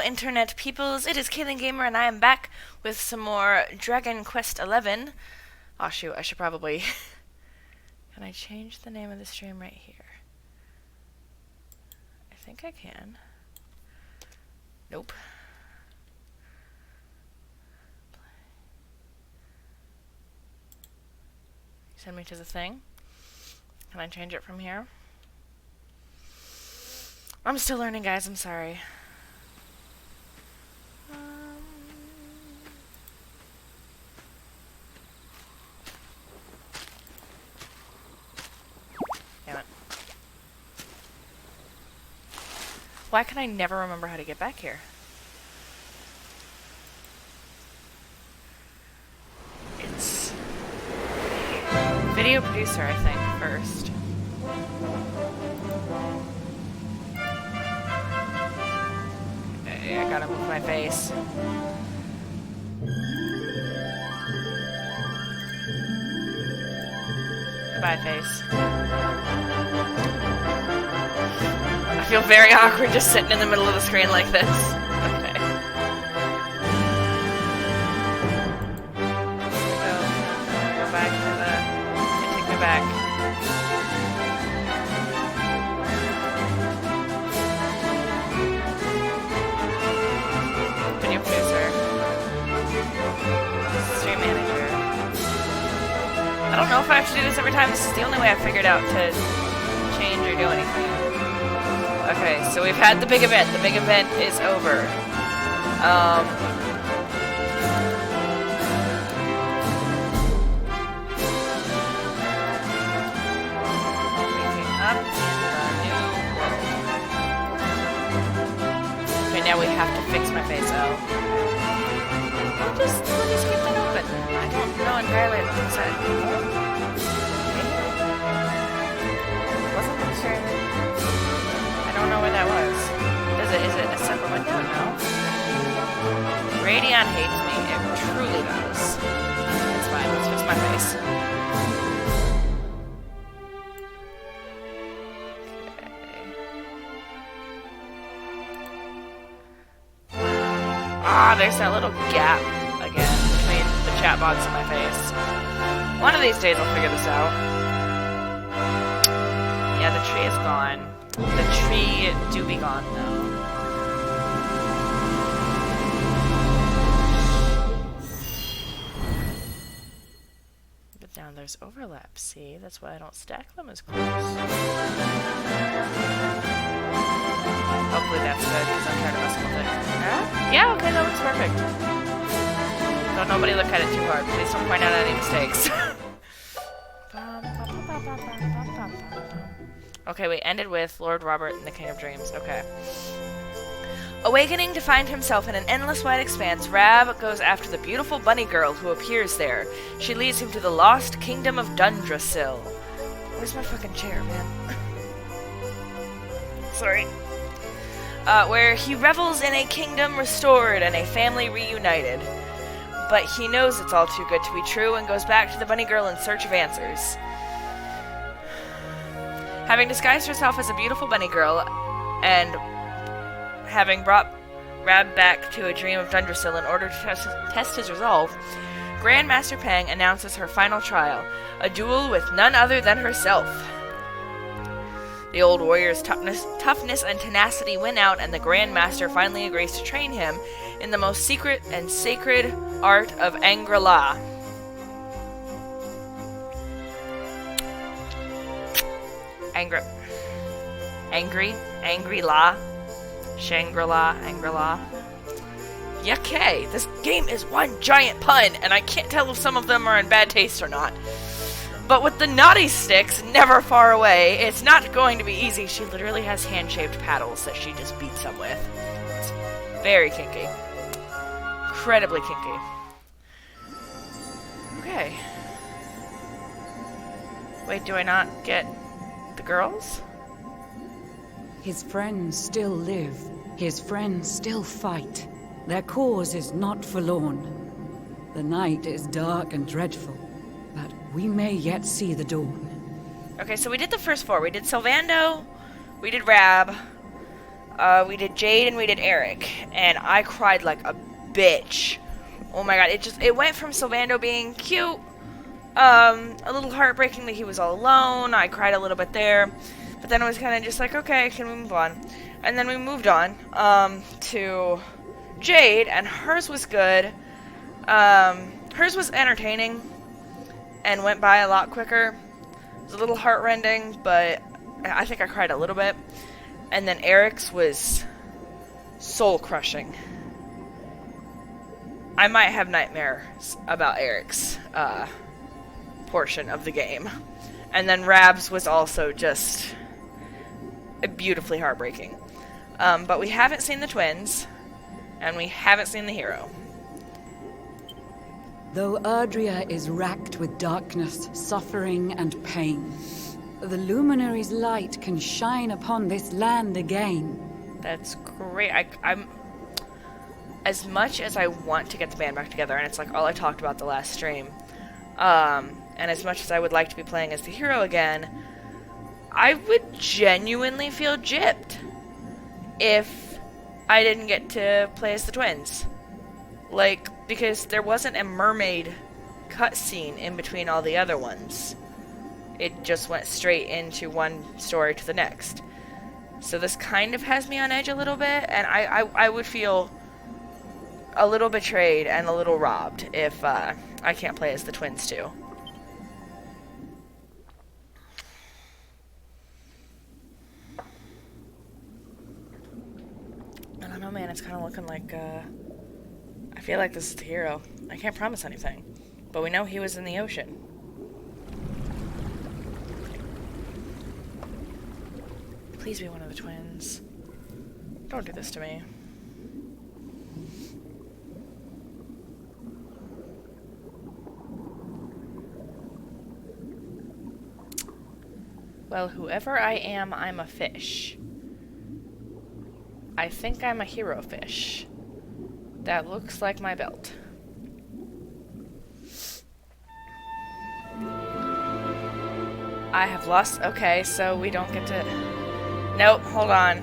internet peoples, it is Kaylin Gamer and I am back with some more Dragon Quest XI. Oh shoot, I should probably... Can I change the name of the stream right here? I think I can. Nope. Send me to the thing. Can I change it from here? I'm still learning, guys, I'm sorry. Damn it. Why can I never remember how to get back here? It's... video producer, I think, first. Okay, I gotta move my face. Goodbye, face. I feel very awkward just sitting in the middle of the screen like this. Okay. Go back to the... take me back. Video producer. Stream manager. I don't know if I have to do this every time. This is the only way I've figured out to change or do anything. Okay, so we've had the big event. The big event is over. Waking up in the new world. Okay, now we have to fix my face out. Let me just keep that open. I don't know entirely what to say. Wasn't that sure? I don't know where that was. Is it a separate window? No. Radion hates me. It truly does. It's fine. Let's fix my face. Okay. Ah, there's that little gap again between the chat box and my face. One of these days I'll figure this out. Yeah, the tree is gone. The tree do be gone now. But now there's overlap, see? That's why I don't stack them as close. Hopefully that's good, because I'm trying to mess with it. Huh? Yeah, okay, that looks perfect. Don't nobody look at it too hard. Please don't point out any mistakes. Okay, we ended with Lord Robert and the King of Dreams. Okay. Awakening to find himself in an endless wide expanse, Rab goes after the beautiful bunny girl who appears there. She leads him to the lost kingdom of Dundrasil. Where's my fucking chair, man? Sorry. Where he revels in a kingdom restored and a family reunited. But he knows it's all too good to be true and goes back to the bunny girl in search of answers. Having disguised herself as a beautiful bunny girl, and having brought Rab back to a dream of Dundrasil in order to test his resolve, Grandmaster Pang announces her final trial, a duel with none other than herself. The old warrior's toughness and tenacity win out, and the Grandmaster finally agrees to train him in the most secret and sacred art of Angri-La. Angri-La, Shangri-La. Yuckay, this game is one giant pun, and I can't tell if some of them are in bad taste or not. But with the naughty sticks never far away, it's not going to be easy. She literally has hand-shaped paddles that she just beats them with. It's very kinky. Incredibly kinky. Okay. Wait, do I not get the girls? His friends still live. His friends still fight. Their cause is not forlorn. The night is dark and dreadful, but we may yet see the dawn. Okay, so we did the first four. We did Sylvando, we did Rab, We did Jade and we did Eric, and I cried like a bitch. Oh my god, it went from Sylvando being cute, a little heartbreaking that he was all alone. I cried a little bit there, but then it was kind of just like, okay, can we move on? And then we moved on to Jade, and hers was good. Hers was entertaining and went by a lot quicker. It was a little heartrending, but I think I cried a little bit. And then Eric's was soul-crushing. I might have nightmares about Eric's portion of the game. And then Rab's was also just beautifully heartbreaking. But we haven't seen the twins, and we haven't seen the hero. Though Erdrea is racked with darkness, suffering, and pain, the Luminary's light can shine upon this land again. That's great. I'm... As much as I want to get the band back together, and it's like all I talked about the last stream, and as much as I would like to be playing as the hero again, I would genuinely feel gypped if I didn't get to play as the twins. Like, because there wasn't a mermaid cutscene in between all the other ones. It just went straight into one story to the next. So this kind of has me on edge a little bit, and I would feel a little betrayed and a little robbed if I can't play as the twins too. I don't know, man. It's kind of looking like I feel like this is the hero. I can't promise anything, but we know he was in the ocean. Please be one of the twins. Don't do this to me. Well, whoever I am, I'm a fish. I think I'm a hero fish. That looks like my belt. I have lost... Okay, so we don't get to... Nope, hold on.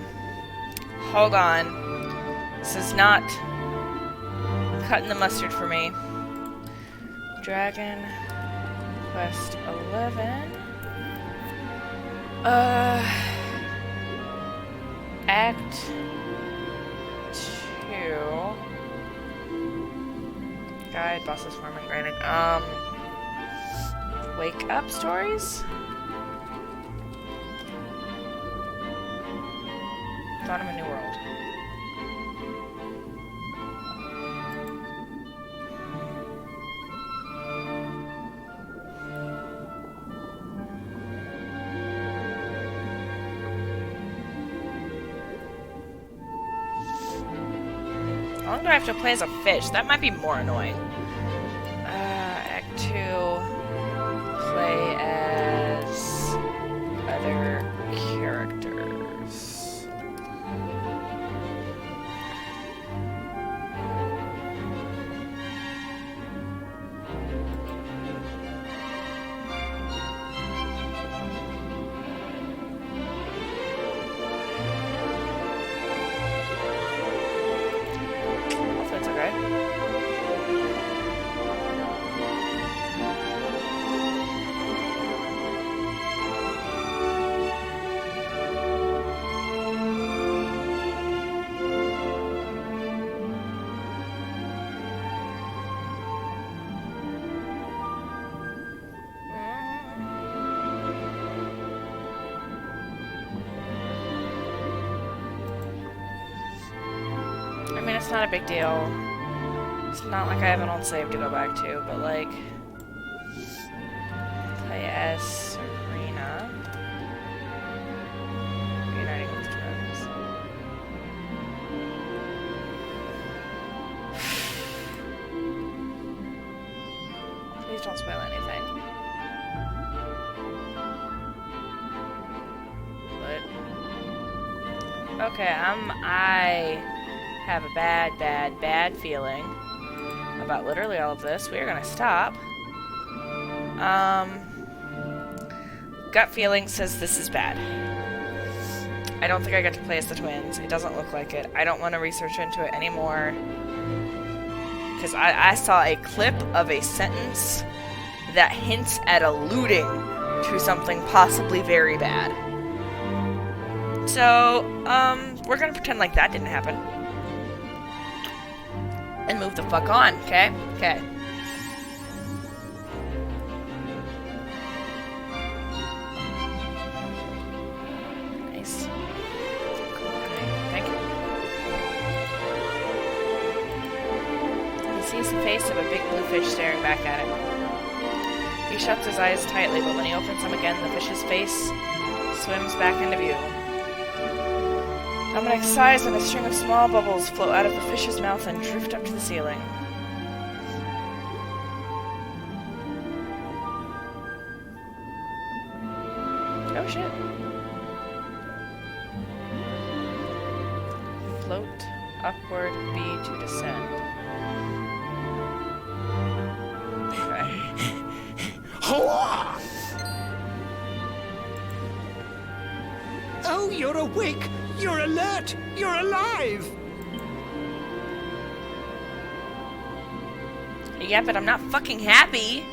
Hold on. This is not cutting the mustard for me. Dragon Quest 11. Act 2. Guide, bosses farming granted. Wake up stories? Thought of a new world. How long do I have to play as a fish? That might be more annoying. Act 2. Play as other characters. Hopefully it's okay. I mean, it's not a big deal. It's not like I have an old save to go back to, but like... Play as Serena. Reuniting with twins. Please don't spoil anything. But... Okay, I have a bad feeling about literally all of this. We're gonna stop. Gut feeling says this is bad. I don't think I get to play as the twins. It doesn't look like it. I don't want to research into it anymore. Because I saw a clip of a sentence that hints at alluding to something possibly very bad. So, we're gonna pretend like that didn't happen. And move the fuck on, okay? Okay. Nice. Okay, thank you. He sees the face of a big blue fish staring back at him. He shuts his eyes tightly, but when he opens them again, the fish's face swims back into view. Dominic sighs and a string of small bubbles float out of the fish's mouth and drift up to the ceiling. Oh shit. Float upward, B to descend. Oh, you're awake! You're alert! You're alive! Yeah, but I'm not fucking happy.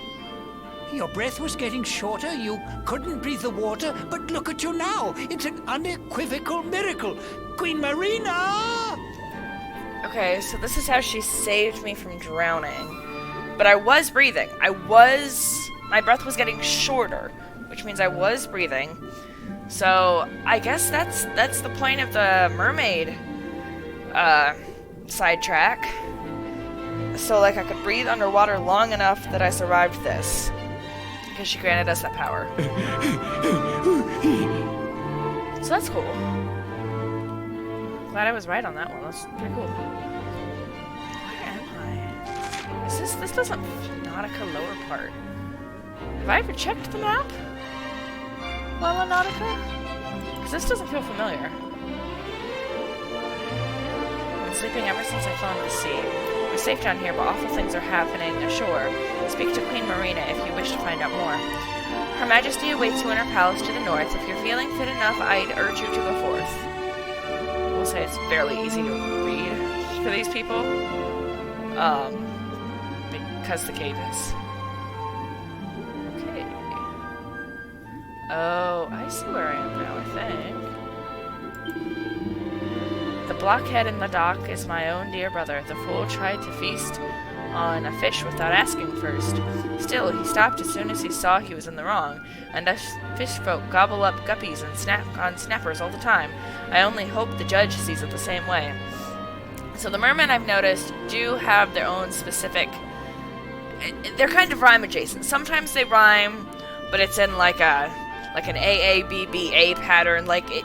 Your breath was getting shorter, you couldn't breathe the water, but look at you now! It's an unequivocal miracle! Queen Marina! Okay, so this is how she saved me from drowning. But I was breathing. My breath was getting shorter, which means I was breathing. So, I guess that's the point of the mermaid, sidetrack. So, like, I could breathe underwater long enough that I survived this. Because she granted us that power. So that's cool. Glad I was right on that one. That's pretty cool. Where am I? Is this doesn't... Nautica lower part. Have I ever checked the map? Lala Nautica? Because this doesn't feel familiar. I've been sleeping ever since I fell into the sea. We're safe down here, but awful things are happening ashore. Speak to Queen Marina if you wish to find out more. Her Majesty awaits you in her palace to the north. If you're feeling fit enough, I'd urge you to go forth. We'll say it's fairly easy to read for these people. Because the cave is. Okay. Oh, I see where I am now, I think. The blockhead in the dock is my own dear brother. The fool tried to feast on a fish without asking first. Still, he stopped as soon as he saw he was in the wrong, and us fish folk gobble up guppies and snap on snappers all the time. I only hope the judge sees it the same way. So the mermen, I've noticed, do have their own specific... They're kind of rhyme adjacent. Sometimes they rhyme, but it's in like an AABBA pattern, like it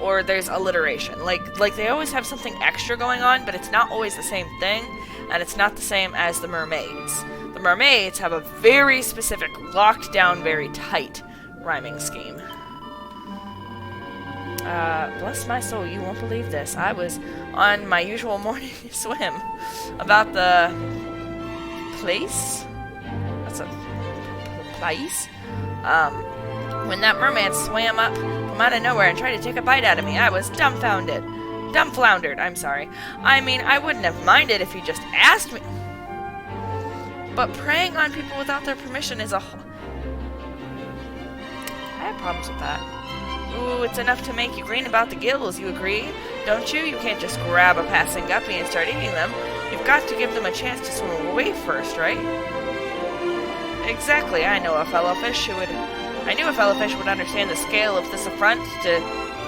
or there's alliteration. Like they always have something extra going on, but it's not always the same thing, and it's not the same as the mermaids. The mermaids have a very specific, locked down, very tight rhyming scheme. Bless my soul, you won't believe this. I was on my usual morning swim about the place? That's a place? When that merman swam up from out of nowhere and tried to take a bite out of me, I was dumbfoundered, I'm sorry. I mean, I wouldn't have minded if he just asked me. But preying on people without their permission is a... I have problems with that. Ooh, it's enough to make you green about the gills, you agree? Don't you? You can't just grab a passing guppy and start eating them. You've got to give them a chance to swim away first, right? Exactly, I knew a fellow fish would understand the scale of this affront to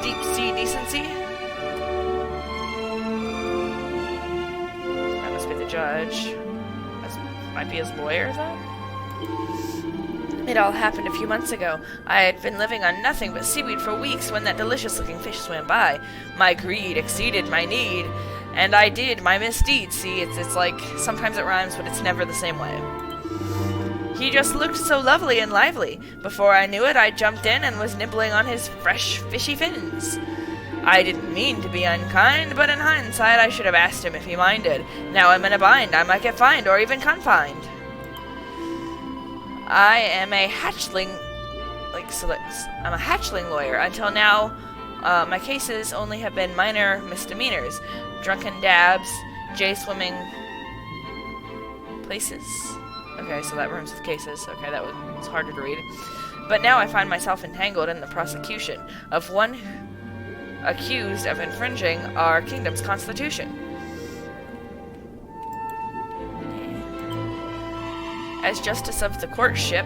deep-sea decency. That must be the judge. Might be his lawyer, then? It all happened a few months ago. I had been living on nothing but seaweed for weeks when that delicious-looking fish swam by. My greed exceeded my need, and I did my misdeed. See, it's like, sometimes it rhymes, but it's never the same way. He just looked so lovely and lively. Before I knew it, I jumped in and was nibbling on his fresh, fishy fins. I didn't mean to be unkind, but in hindsight, I should have asked him if he minded. Now I'm in a bind. I might get fined or even confined. I am a hatchling... I'm a hatchling lawyer. Until now, My cases only have been minor misdemeanors. Drunken dabs, swimming places. Okay, so that rhymes with cases. Okay, that was harder to read. But now I find myself entangled in the prosecution of one accused of infringing our kingdom's constitution. As justice of the courtship,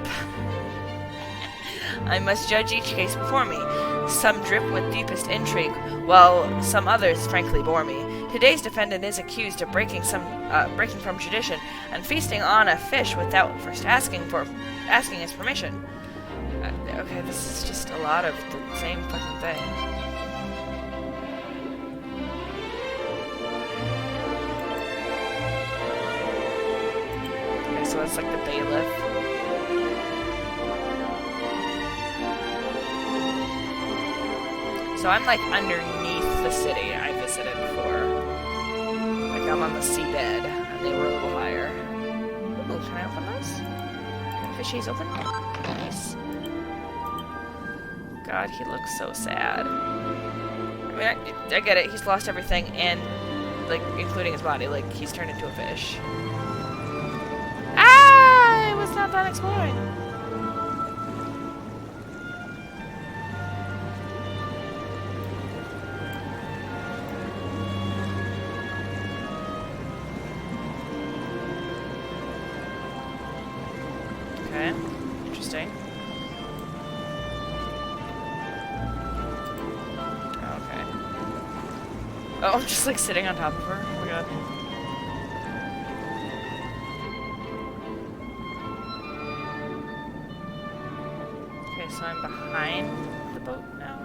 I must judge each case before me. Some drip with deepest intrigue, while some others frankly bore me. Today's defendant is accused of breaking from tradition and feasting on a fish without first asking his permission. Okay, this is just a lot of the same fucking thing. Okay, so that's like the bailiff. So I'm like underneath the city I visited before. Like I'm on the seabed, and they were a little higher. Ooh, can I open those? Fishies open? Nice. God, he looks so sad. I mean, I get it. He's lost everything, and like including his body. Like he's turned into a fish. Ah! I was not done exploring. Okay, interesting. Okay. Oh, I'm just like sitting on top of her. Oh my god. Okay, so I'm behind the boat now.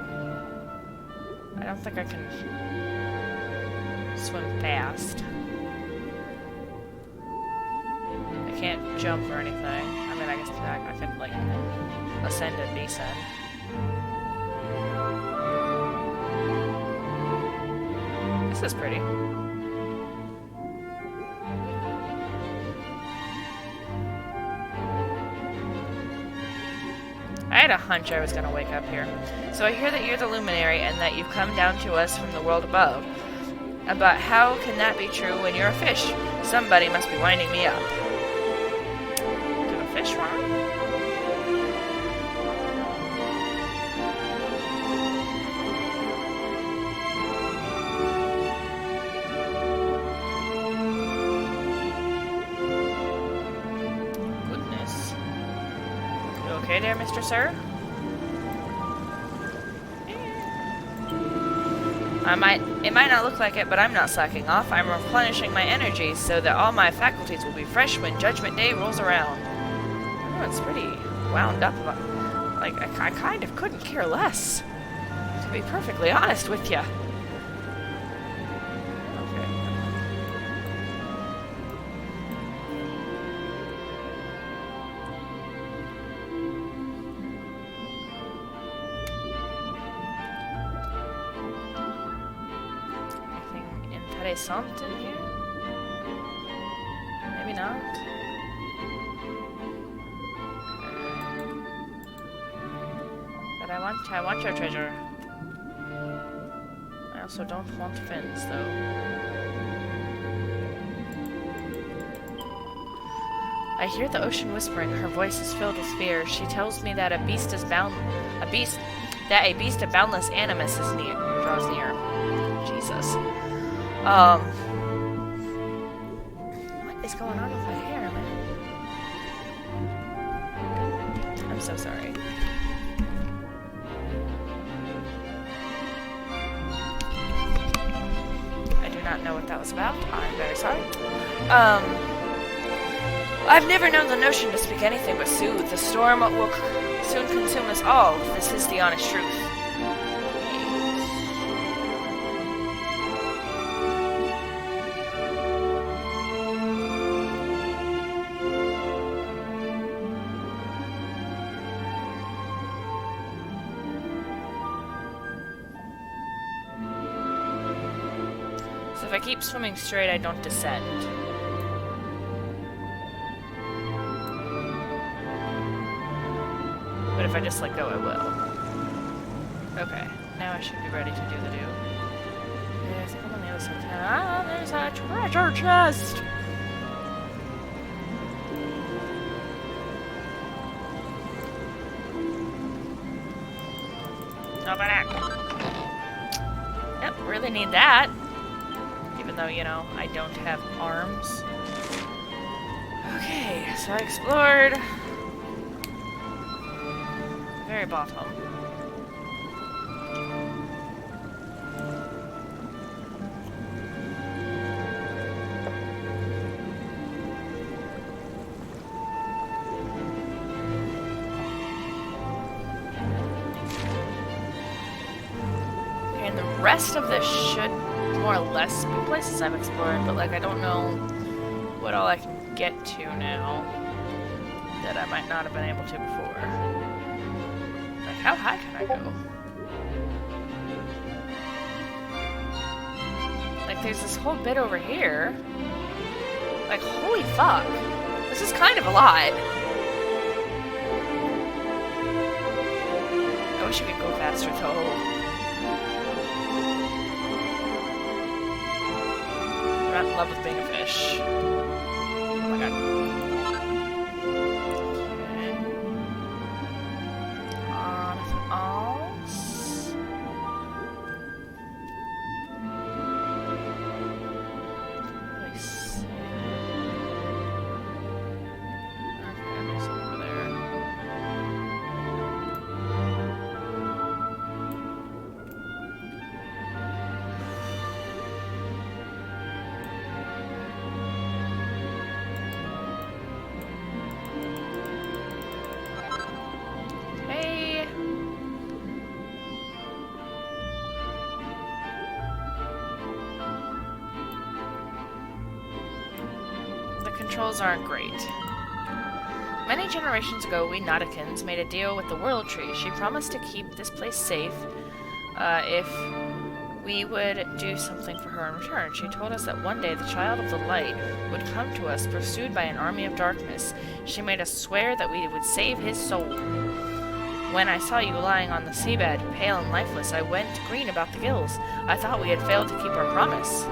I don't think I can swim fast. I can't jump or anything. I mean, I guess I could, like, ascend and descend. This is pretty. I had a hunch I was gonna wake up here. So I hear that you're the luminary and that you've come down to us from the world above. But how can that be true when you're a fish? Somebody must be winding me up. Did a fish run? Goodness. You okay there, Mr. Sir? It might not look like it, but I'm not slacking off. I'm replenishing my energy so that all my faculties will be fresh when Judgment Day rolls around. Everyone's pretty wound up about, like, I kind of couldn't care less, to be perfectly honest with you. Something here? Maybe not. But I want your treasure. I also don't want fins, though. I hear the ocean whispering. Her voice is filled with fear. She tells me that a beast of boundless animus draws near. Jesus. What is going on with my hair, man? I'm so sorry. I do not know what that was about. I'm very sorry. I've never known the notion to speak anything but soothe. The storm will soon consume us all. This is the honest truth. If I keep swimming straight, I don't descend. But if I just let go, I will. Okay. now I should be ready to do the do. Yeah, I think I'm on the other side of town. Ah, there's a treasure chest! Open it! Yep, really need that. Even though, you know, I don't have arms. Okay, so I explored... very bottom. And the rest of this should more or less be places I've explored, but like I don't know what all I can get to now that I might not have been able to before. Like how high can I go? Like there's this whole bit over here. Like holy fuck. This is kind of a lot. I wish I could go faster though. I'm not in love with being a fish. Oh my god. Okay. Anything else? Really see. Okay, there's some over there. Controls aren't great. Many generations ago, we Nauticans made a deal with the World Tree. She promised to keep this place safe if we would do something for her in return. She told us that one day the Child of the Light would come to us, pursued by an army of darkness. She made us swear that we would save his soul. When I saw you lying on the seabed, pale and lifeless, I went green about the gills. I thought we had failed to keep our promise.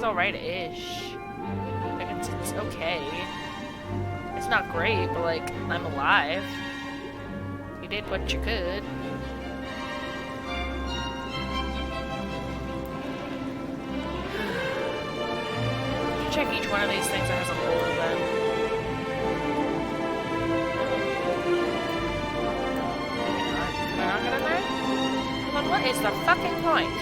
Alright-ish. Like it's okay. It's not great, but like I'm alive. You did what you could. Check each one of these things that has a hole then. Maybe not. Am I not gonna learn? But what is the fucking point?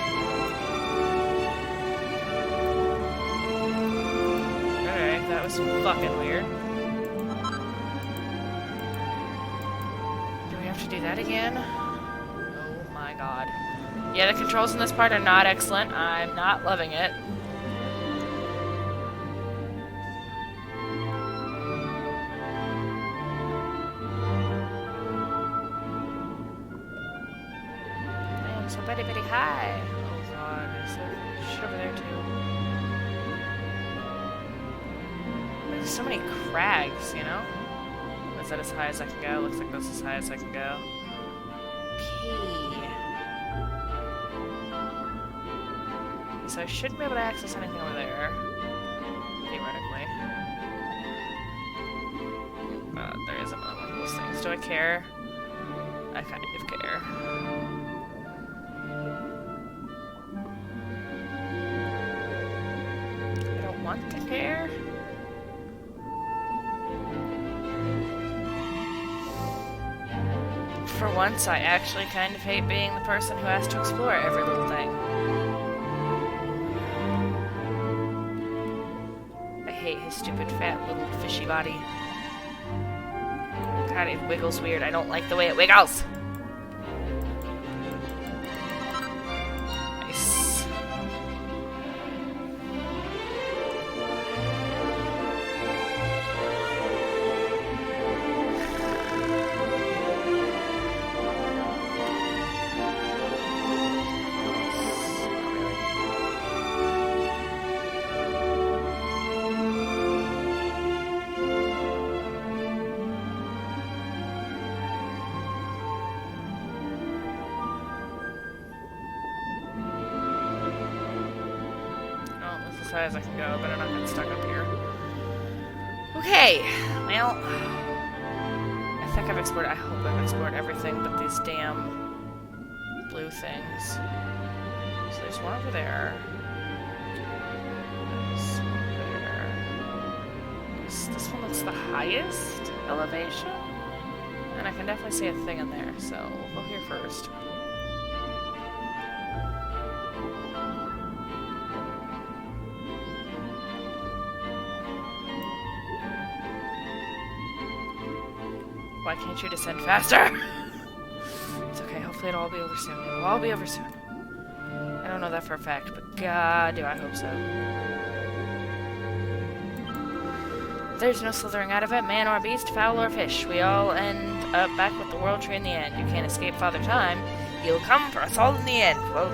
That was fucking weird. Do we have to do that again? Oh my god. Yeah, the controls in this part are not excellent. I'm not loving it. I am so very, very high. Oh god, there's a shit over there too. There's so many crags, you know? Is that as high as I can go? Looks like that's as high as I can go. Okay. So I shouldn't be able to access anything over there. Theoretically. There is another one of those things. Do I care? I kind of care. I don't want to care. For once, I actually kind of hate being the person who has to explore every little thing. I hate his stupid, fat, little fishy body. God, it wiggles weird. I don't like the way it wiggles! Nice. as high as I can go, but I'm not getting stuck up here. Okay, well, I think I've explored, I hope I've explored everything but these damn blue things. So there's one over there. There's one there. This one looks the highest elevation. And I can definitely see a thing in there, so we'll go here first. Why can't you descend faster? It's okay, hopefully it'll all be over soon. It'll all be over soon. I don't know that for a fact, but God, do I hope so. There's no slithering out of it, man or beast, fowl or fish. We all end up back with the World Tree in the end. You can't escape Father Time. He'll come for us all in the end. Well,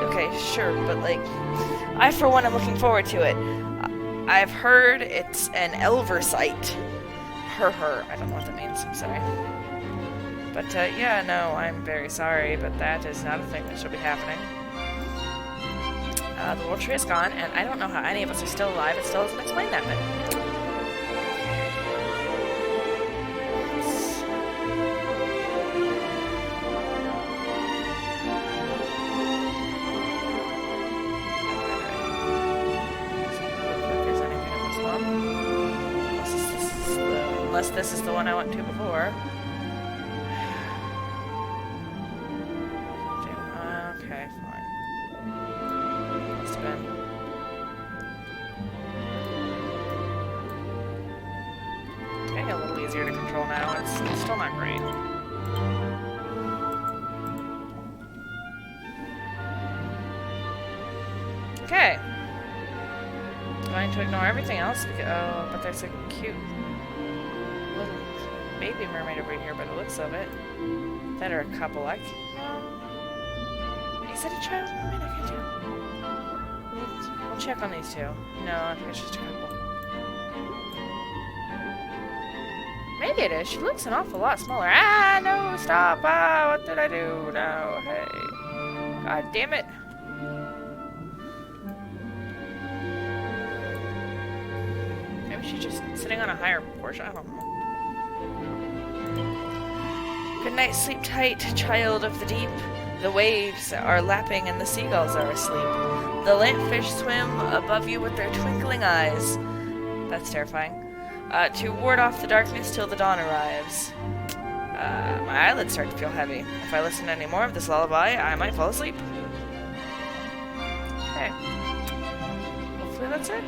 okay, sure, but like, I for one am looking forward to it. I've heard it's an Elver site. Her. I don't know what that means, I'm sorry. But, yeah, no, I'm very sorry, but that is not a thing that should be happening. The World Tree is gone, and I don't know how any of us are still alive. It still doesn't explain that bit. Unless this is the one I went to before. Okay, fine. Must have been. It's getting a little easier to control now. It's still not great. Okay. Going to ignore everything else because, oh, but there's a cute little baby mermaid over here by the looks of it. That are a couple. Is it a child mermaid? I can't tell. We'll check on these two. No, I think it's just a couple. Maybe it is. She looks an awful lot smaller. Ah, no, stop. Ah, what did I do? No, hey. God damn it. Maybe she's just sitting on a higher portion. I don't know. Good night, sleep tight, child of the deep. The waves are lapping and the seagulls are asleep. The lampfish swim above you with their twinkling eyes. That's terrifying. To ward off the darkness till the dawn arrives. My eyelids start to feel heavy. If I listen to any more of this lullaby, I might fall asleep. Okay. Hopefully that's it.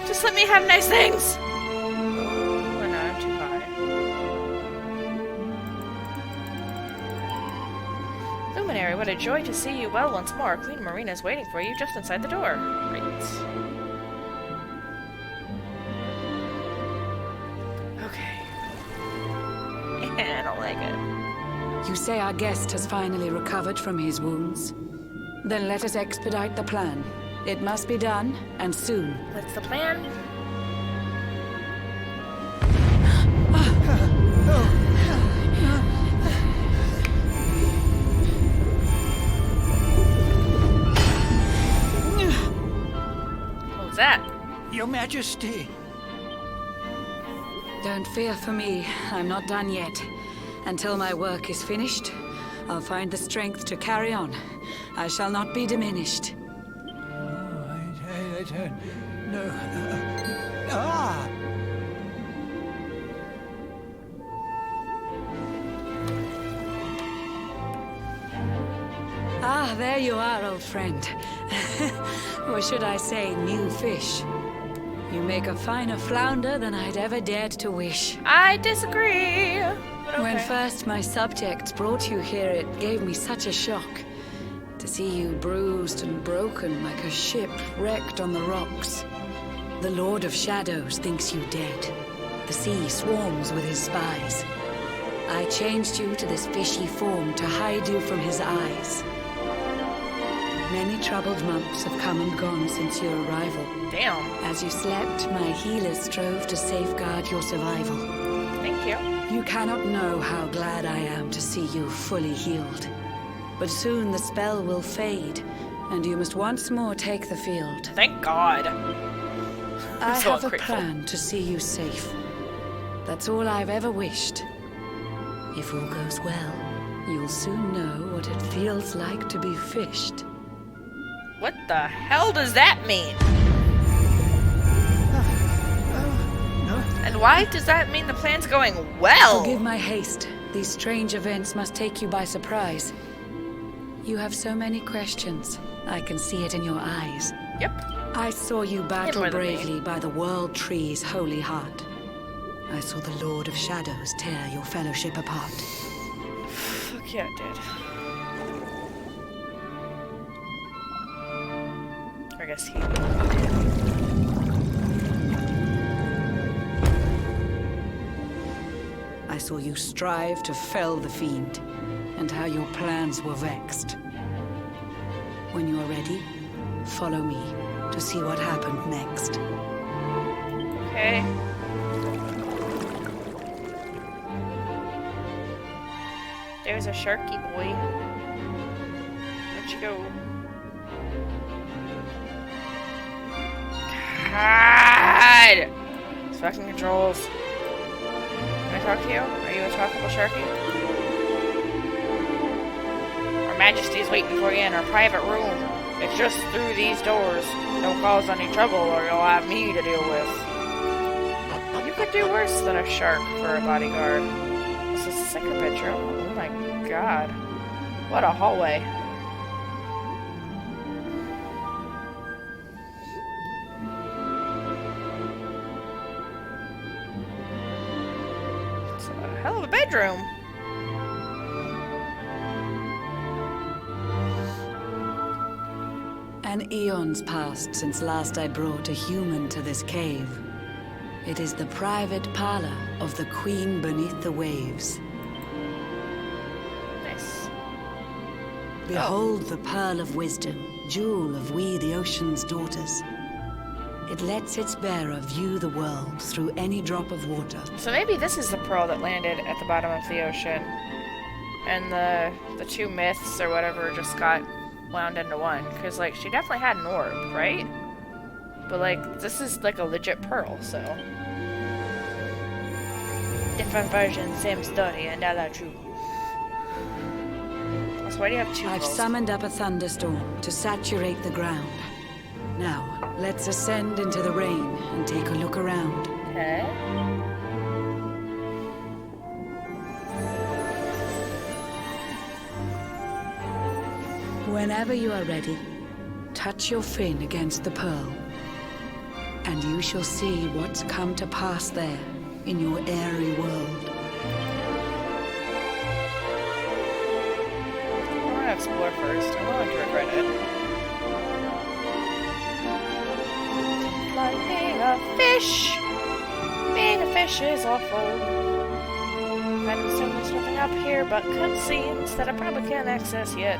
Just let me have nice things! Oh, and I'm too high. Luminary, what a joy to see you well once more. Queen Marina's waiting for you just inside the door. Great. Okay. I don't like it. You say our guest has finally recovered from his wounds? Then let us expedite the plan. It must be done, and soon. What's the plan? What was that? Your Majesty. Don't fear for me. I'm not done yet. Until my work is finished, I'll find the strength to carry on. I shall not be diminished. No. Ah, there you are, old friend. Or should I say, new fish. You make a finer flounder than I'd ever dared to wish. I disagree. But okay. When first my subjects brought you here, it gave me such a shock. To see you bruised and broken like a ship wrecked on the rocks. The Lord of Shadows thinks you dead. The sea swarms with his spies. I changed you to this fishy form to hide you from his eyes. Many troubled months have come and gone since your arrival. Damn. As you slept, my healers strove to safeguard your survival. Thank you. You cannot know how glad I am to see you fully healed. But soon the spell will fade, and you must once more take the field. Thank God. I so have a ungrateful. plan to see you safe. That's all I've ever wished. If all goes well, you'll soon know what it feels like to be fished. What the hell does that mean? No. And why does that mean the plan's going well? Forgive my haste. These strange events must take you by surprise. You have so many questions. I can see it in your eyes. Yep. I saw you battle more than me. bravely by the World Tree's holy heart. I saw the Lord of Shadows tear your fellowship apart. Fuck yeah, it did. I guess he... I saw you strive to fell the fiend, and how your plans were vexed. When you are ready, follow me to see what happened next. Okay. There's a sharky boy. Where'd you go? God! These fucking controls. Can I talk to you? Are you a talkable sharky? Our Majesty's waiting for you in our private room. It's just through these doors. Don't cause any trouble or you'll have me to deal with. You could do worse than a shark for a bodyguard. This is a second bedroom. Oh my god. What a hallway. It's a hell of a bedroom. An eon's passed since last I brought a human to this cave. It is the private parlor of the Queen beneath the waves. Nice. Behold the pearl of wisdom, jewel of we the ocean's daughters. It lets its bearer view the world through any drop of water. So maybe this is the pearl that landed at the bottom of the ocean. And the two myths or whatever just got wound into one. Because, like, she definitely had an orb, right? But, like, this is, like, a legit pearl, so... Different versions, same story, and all are true. So why do you have two I've pearls? summoned up a thunderstorm to saturate the ground. Now, let's ascend into the rain and take a look around. Okay. Whenever you are ready, touch your fin against the pearl, and you shall see what's come to pass there in your airy world. I want to explore first. I'm willing to regret it. Like being a fish. Being a fish is awful. I'd assume there's nothing up here but cutscenes that I probably can't access yet.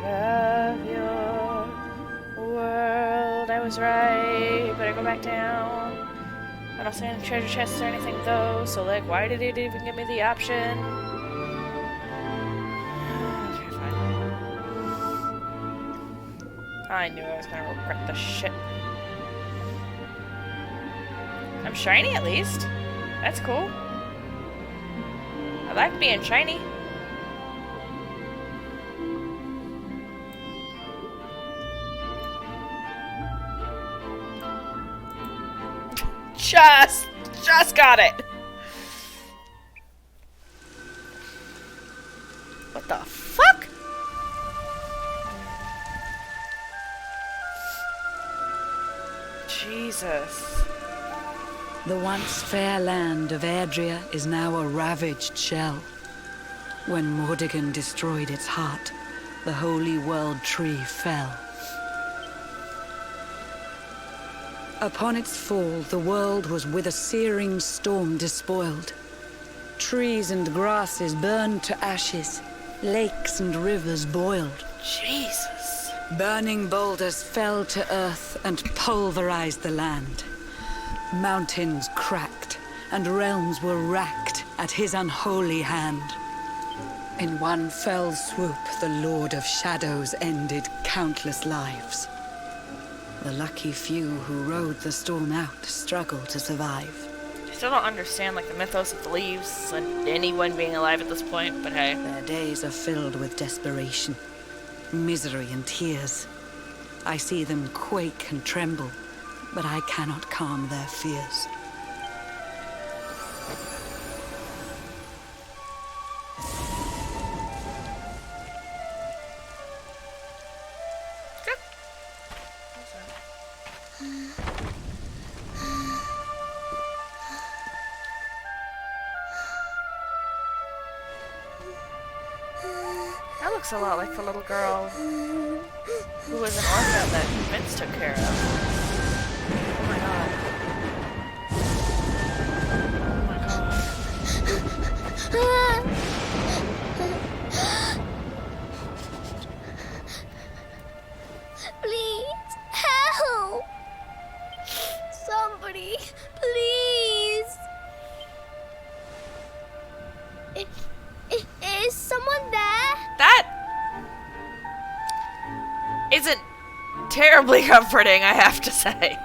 Of your world, I was right. Better go back down. I don't see any treasure chests or anything though, so like, why did it even give me the option? Okay, fine. I knew I was gonna regret the shit. I'm shiny at least. That's cool. I like being shiny. Just got it. What the fuck? Jesus. The once fair land of Erdrea is now a ravaged shell. When Mordegon destroyed its heart, the holy world tree fell. Upon its fall, the world was with a searing storm despoiled. Trees and grasses burned to ashes, Lakes and rivers boiled. Jesus. Burning boulders fell to earth and pulverized the land. Mountains cracked, and realms were racked at his unholy hand. In one fell swoop, the Lord of Shadows ended countless lives. The lucky few who rode the storm out struggled to survive. I still don't understand, like, the mythos of the leaves and anyone being alive at this point, but hey. Their days are filled with desperation, misery and tears. I see them quake and tremble, but I cannot calm their fears. That looks a lot like the little girl who was an orphan that Vince took care of. Oh my god. Oh my god. Please, help! Somebody, please! Is someone there? That isn't terribly comforting, I have to say.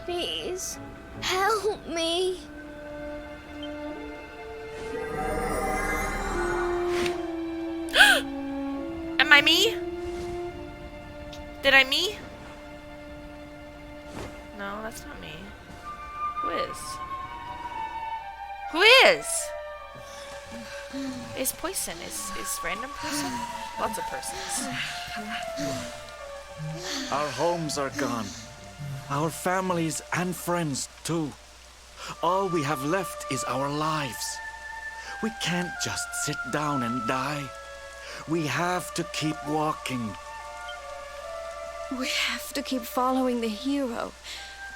Please, help me. Am I me? Did I me? No, that's not me. Who is? Who is? Is Poison? Is random person? Lots of persons. Our homes are gone. Our families and friends too. All we have left is our lives. We can't just sit down and die. We have to keep walking. We have to keep following the hero.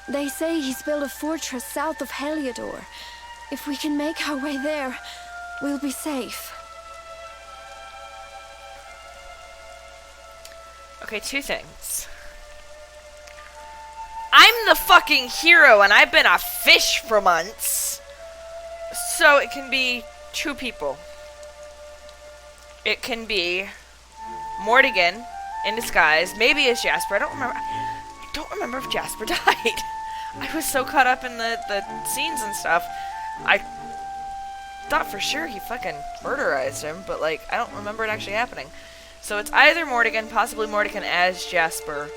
They say he's built a fortress south of Heliodor. If we can make our way there, we'll be safe. Okay, two things. I'm the fucking hero and I've been a fish for months. So it can be two people. It can be Mortigan in disguise, maybe as Jasper. I don't remember if Jasper died. I was so caught up in the scenes and stuff. I thought for sure he fucking murderized him, but like I don't remember it actually happening. So it's either Mortigan, possibly Mortigan as Jasper,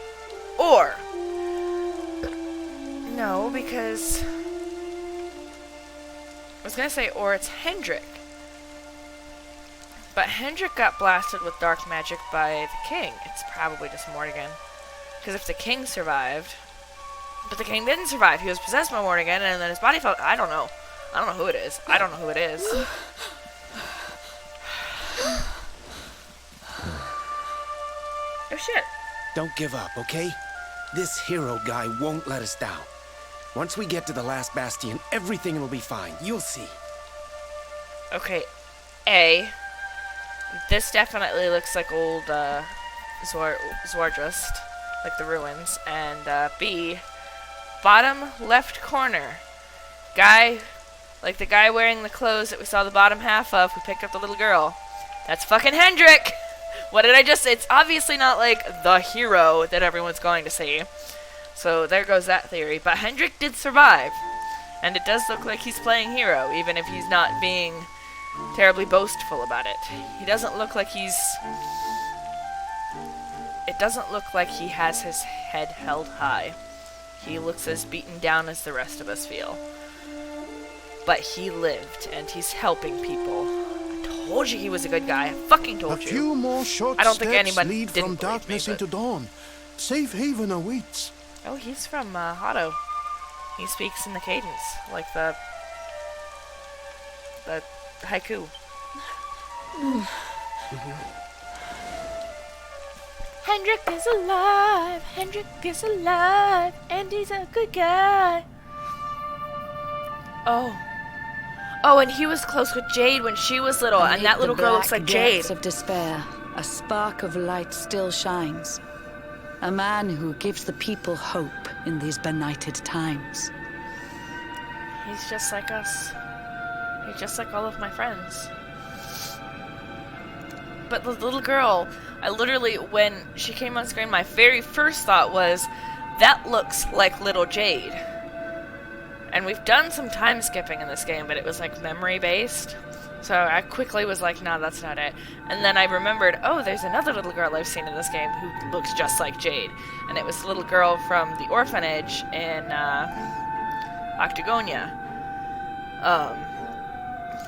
or no, because I was gonna say or it's Hendrik. But Hendrik got blasted with dark magic by the king. It's probably just Mortigan. Because if the king survived... But the king didn't survive. He was possessed by Mortigan, and then his body fell... I don't know. I don't know who it is. I don't know who it is. Oh, shit. Don't give up, okay? This hero guy won't let us down. Once we get to the last bastion, everything will be fine. You'll see. Okay. A. This definitely looks like old Zwardrust, like the ruins. And B, bottom left corner, guy, like the guy wearing the clothes that we saw the bottom half of who picked up the little girl. That's fucking Hendrik! What did I just say? It's obviously not like the hero that everyone's going to see. So there goes that theory. But Hendrik did survive. And it does look like he's playing hero, even if he's not being terribly boastful about it. He doesn't look like he's... It doesn't look like he has his head held high. He looks as beaten down as the rest of us feel. But he lived, and he's helping people. I told you he was a good guy. I fucking told you. A few more short I don't think steps anyone lead didn't from believe darkness me, but- into dawn. Safe haven awaits. Oh, he's from Hotto. He speaks in the cadence, like the haiku. Hendrik is alive, Hendrik is alive, and he's a good guy. Oh. Oh, and he was close with Jade when she was little, and Amid that little the girl looks black like Jade. depths of despair, a spark of light still shines. A man who gives the people hope in these benighted times. He's just like us. He's just like all of my friends. But the little girl, I literally, when she came on screen, my very first thought was, that looks like little Jade. And we've done some time skipping in this game, but it was like memory based. So I quickly was like, nah, that's not it. And then I remembered, oh, there's another little girl I've seen in this game who looks just like Jade. And it was the little girl from the orphanage in Octagonia.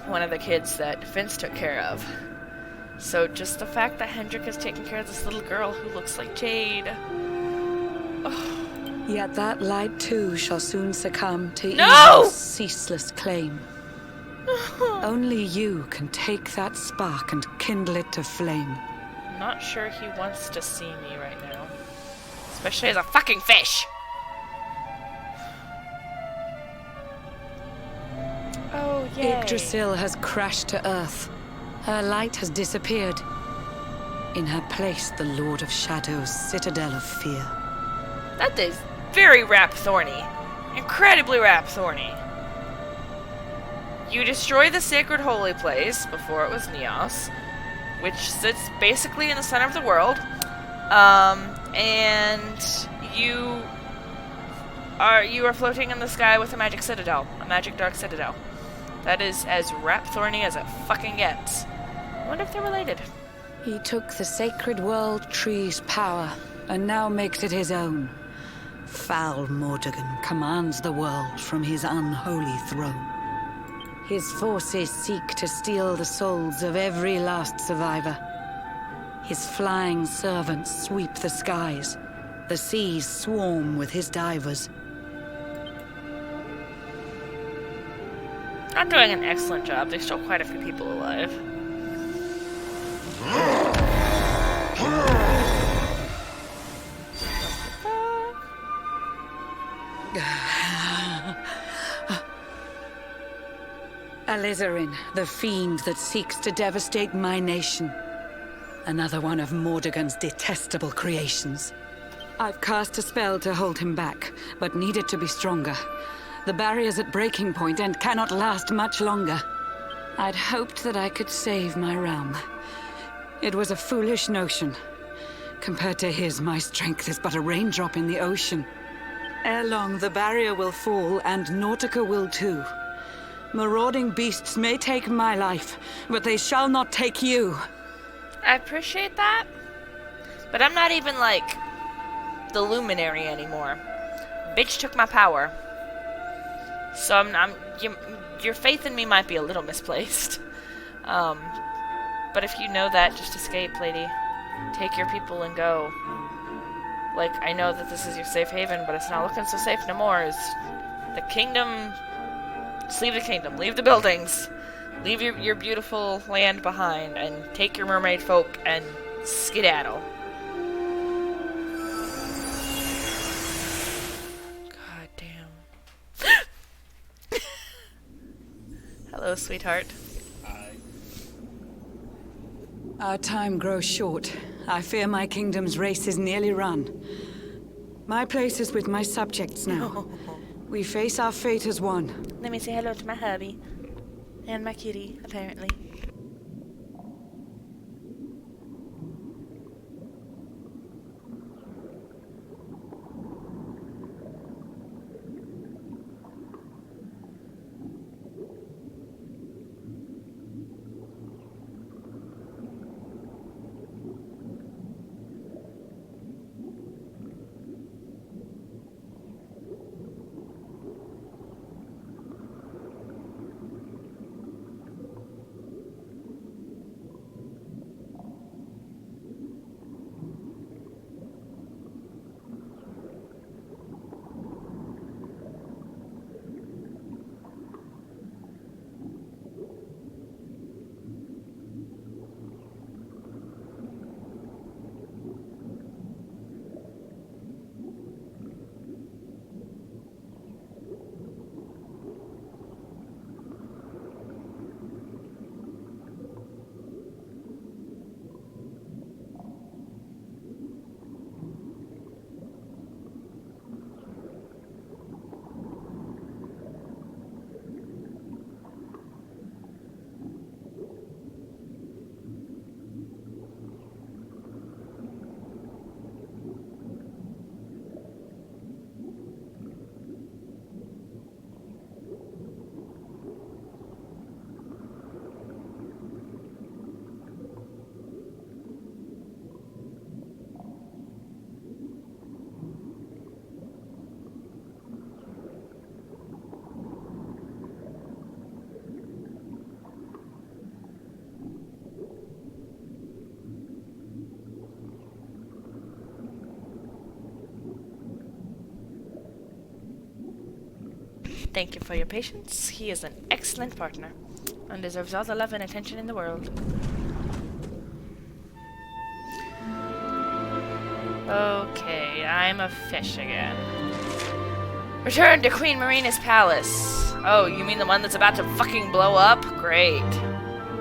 One of the kids that Vince took care of. So just the fact that Hendrik is taking care of this little girl who looks like Jade. Oh. Yet that light too shall soon succumb to No! evil's ceaseless claim. Only you can take that spark and kindle it to flame. I'm not sure he wants to see me right now. Especially as a fucking fish! Oh, yay. Yggdrasil has crashed to earth. Her light has disappeared. In her place, the Lord of Shadows' citadel of fear. That is very rap-thorny. Incredibly rap-thorny. You destroy the sacred holy place, before it was Neos, which sits basically in the center of the world, and you are floating in the sky with a magic citadel, a magic dark citadel. That is as rap-thorny as it fucking gets. I wonder if they're related. He took the sacred world tree's power, and now makes it his own. Foul Mordegon commands the world from his unholy throne. His forces seek to steal the souls of every last survivor. His flying servants sweep the skies. The seas swarm with his divers. Not doing an excellent job. There's still quite a few people alive. Alizarin, the fiend that seeks to devastate my nation. Another one of Mordegon's detestable creations. I've cast a spell to hold him back, but need it to be stronger. The barrier's at breaking point and cannot last much longer. I'd hoped that I could save my realm. It was a foolish notion. Compared to his, my strength is but a raindrop in the ocean. Ere long, the barrier will fall, and Nautica will too. Marauding beasts may take my life, but they shall not take you. I appreciate that, but I'm not even, like, the luminary anymore. Bitch took my power. So your faith in me might be a little misplaced. But if you know that, just escape, lady. Take your people and go. Like, I know that this is your safe haven, but it's not looking so safe no more. It's the kingdom... Just leave the kingdom. Leave the buildings. Leave your beautiful land behind and take your mermaid folk and skedaddle. God damn. Hello, sweetheart. Our time grows short. I fear my kingdom's race is nearly run. My place is with my subjects now. We face our fate as one. Let me say hello to my hubby. And my kitty, apparently. Thank you for your patience. He is an excellent partner and deserves all the love and attention in the world. Okay, I'm a fish again. Return to Queen Marina's palace. Oh, you mean the one that's about to fucking blow up? Great.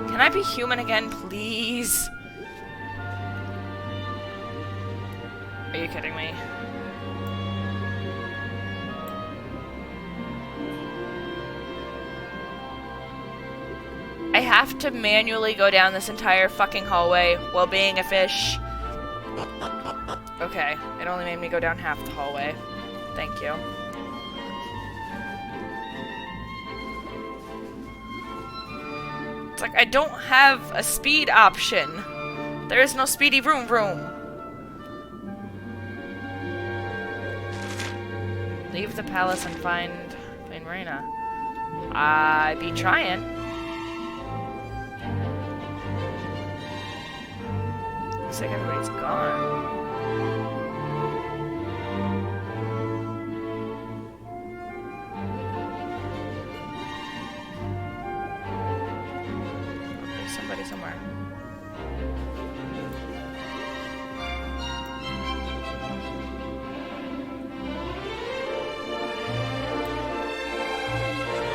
Can I be human again, please? Are you kidding me? I have to manually go down this entire fucking hallway while being a fish. Okay, it only made me go down half the hallway. Thank you. It's like I don't have a speed option. There is no speedy vroom vroom. Leave the palace and find Queen Marina. I be trying. Looks like everybody's gone. There's somebody somewhere.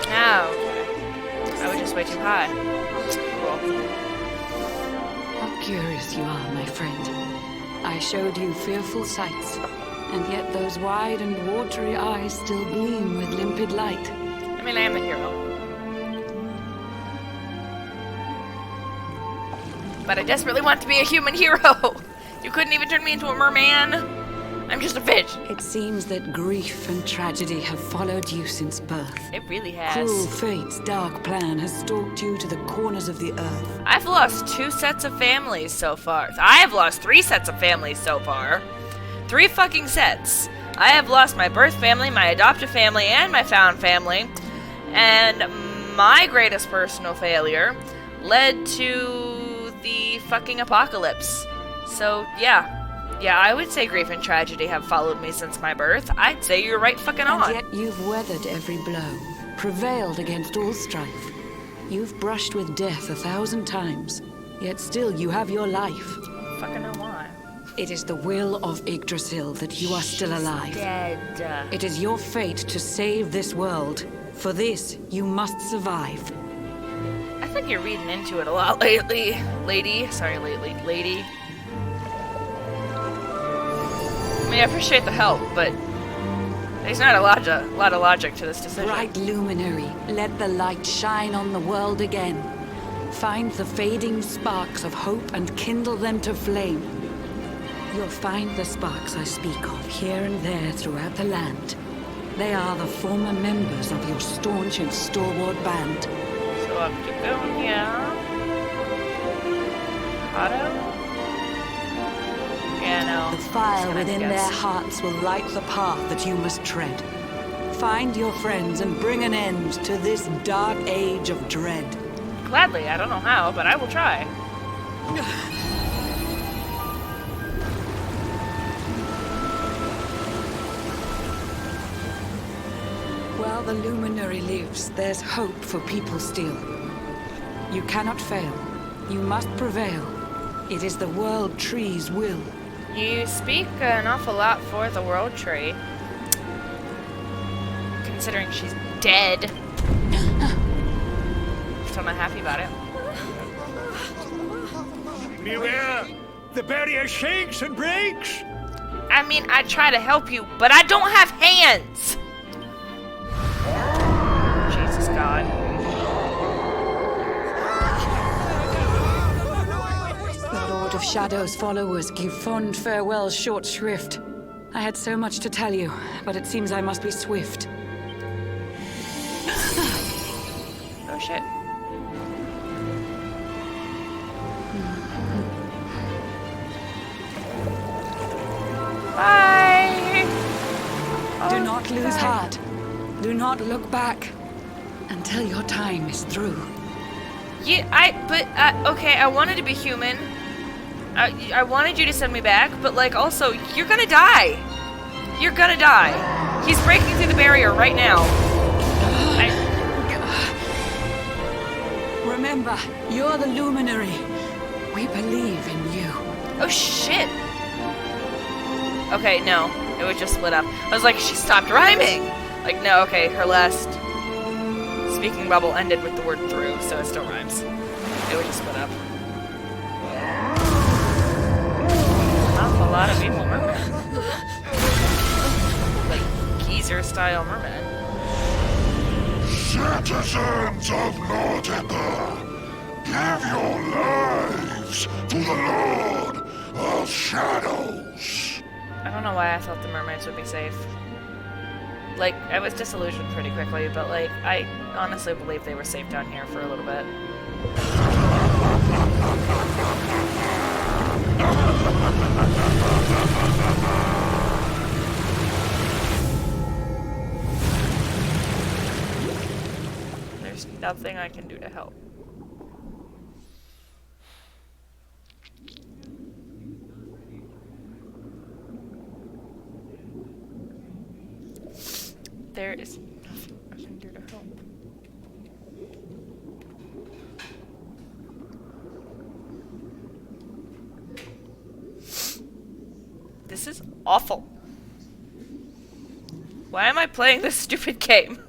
Oh, okay. I was just way too high. Cool. How curious you are, my friend. I showed you fearful sights, and yet those wide and watery eyes still gleam with limpid light. I mean, I am a hero. But I desperately want to be a human hero! You couldn't even turn me into a merman! I'm just a fish! It seems that grief and tragedy have followed you since birth. It really has. Cruel fate's dark plan has stalked you to the corners of the earth. I've lost 2 sets of families so far. I have lost 3 sets of families so far. 3 fucking sets. I have lost my birth family, my adoptive family, and my found family. And my greatest personal failure led to the fucking apocalypse. So, yeah. Yeah, I would say grief and tragedy have followed me since my birth. I'd say you're right fucking on. And yet you've weathered every blow, prevailed against all strife. You've brushed with death 1,000 times, yet still you have your life. Fucking know why. It is the will of Yggdrasil that you are still alive. Dead. It is your fate to save this world. For this, you must survive. I think you're reading into it a lot lately, lady. Sorry, lady. I mean, I appreciate the help, but there's not a lot of logic to this decision. Bright luminary, let the light shine on the world again. Find the fading sparks of hope and kindle them to flame. You'll find the sparks I speak of here and there throughout the land. They are the former members of your staunch and stalwart band. So up to go, yeah. Otto? Yeah, no. The fire Just within gonna their guess. hearts will light the path that you must tread. Find your friends and bring an end to this dark age of dread. Gladly, I don't know how, but I will try. While the luminary lives, there's hope for people still. You cannot fail. You must prevail. It is the World Tree's will. You speak an awful lot for the World Tree. Considering she's dead. So I'm not happy about it. Beware! The barrier shakes and breaks! I mean, I try to help you, but I don't have hands! Jesus God. The Lord of Shadow's followers give fond farewell short shrift. I had so much to tell you, but it seems I must be swift. Oh shit. Bye! Do not lose heart. Do not look back until your time is through. Yeah, okay, I wanted to be human. I wanted you to send me back, but, like, also, you're gonna die. You're gonna die. He's breaking through the barrier right now. Remember, you're the luminary. We believe in you. Oh shit! Okay, no. It would just split up. I was like, she stopped rhyming! Like, no, okay, her last speaking bubble ended with the word through, so it still rhymes. It would just split up. Awful lot of evil mermen. Like, geezer-style mermen. Citizens of Nordica, give your lives to the Lord of Shadows. I don't know why I thought the mermaids would be safe. Like, I was disillusioned pretty quickly, but like, I honestly believe they were safe down here for a little bit. There's nothing I can do to help. There is nothing I can do to help. This is awful. Why am I playing this stupid game?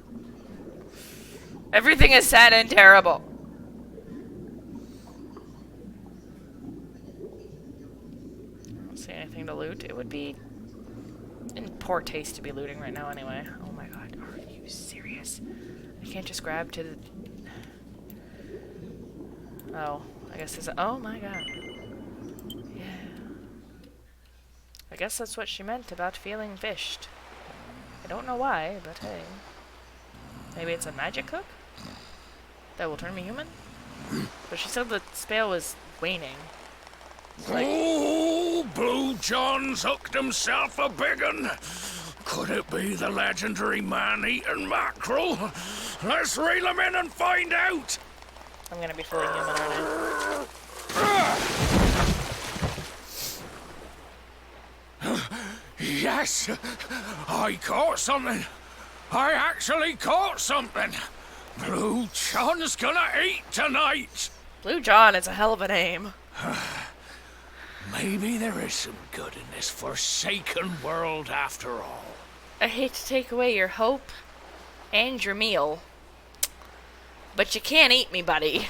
Everything is sad and terrible. I don't see anything to loot. It would be in poor taste to be looting right now anyway. Oh my god, are you serious? I can't just grab to the... Oh, I guess there's a... Oh my god. Yeah. I guess that's what she meant about feeling fished. I don't know why, but hey. Maybe it's a magic hook? That will turn me human? But she said the spell was waning. Like... Oh, Blue John's hooked himself a big un. Could it be the legendary man-eating mackerel? Let's reel him in and find out! I'm gonna be fully human, aren't I? Yes! I caught something! I actually caught something! Blue John's gonna eat tonight! Blue John is a hell of a name. Maybe there is some good in this forsaken world after all. I hate to take away your hope and your meal, but you can't eat me, buddy.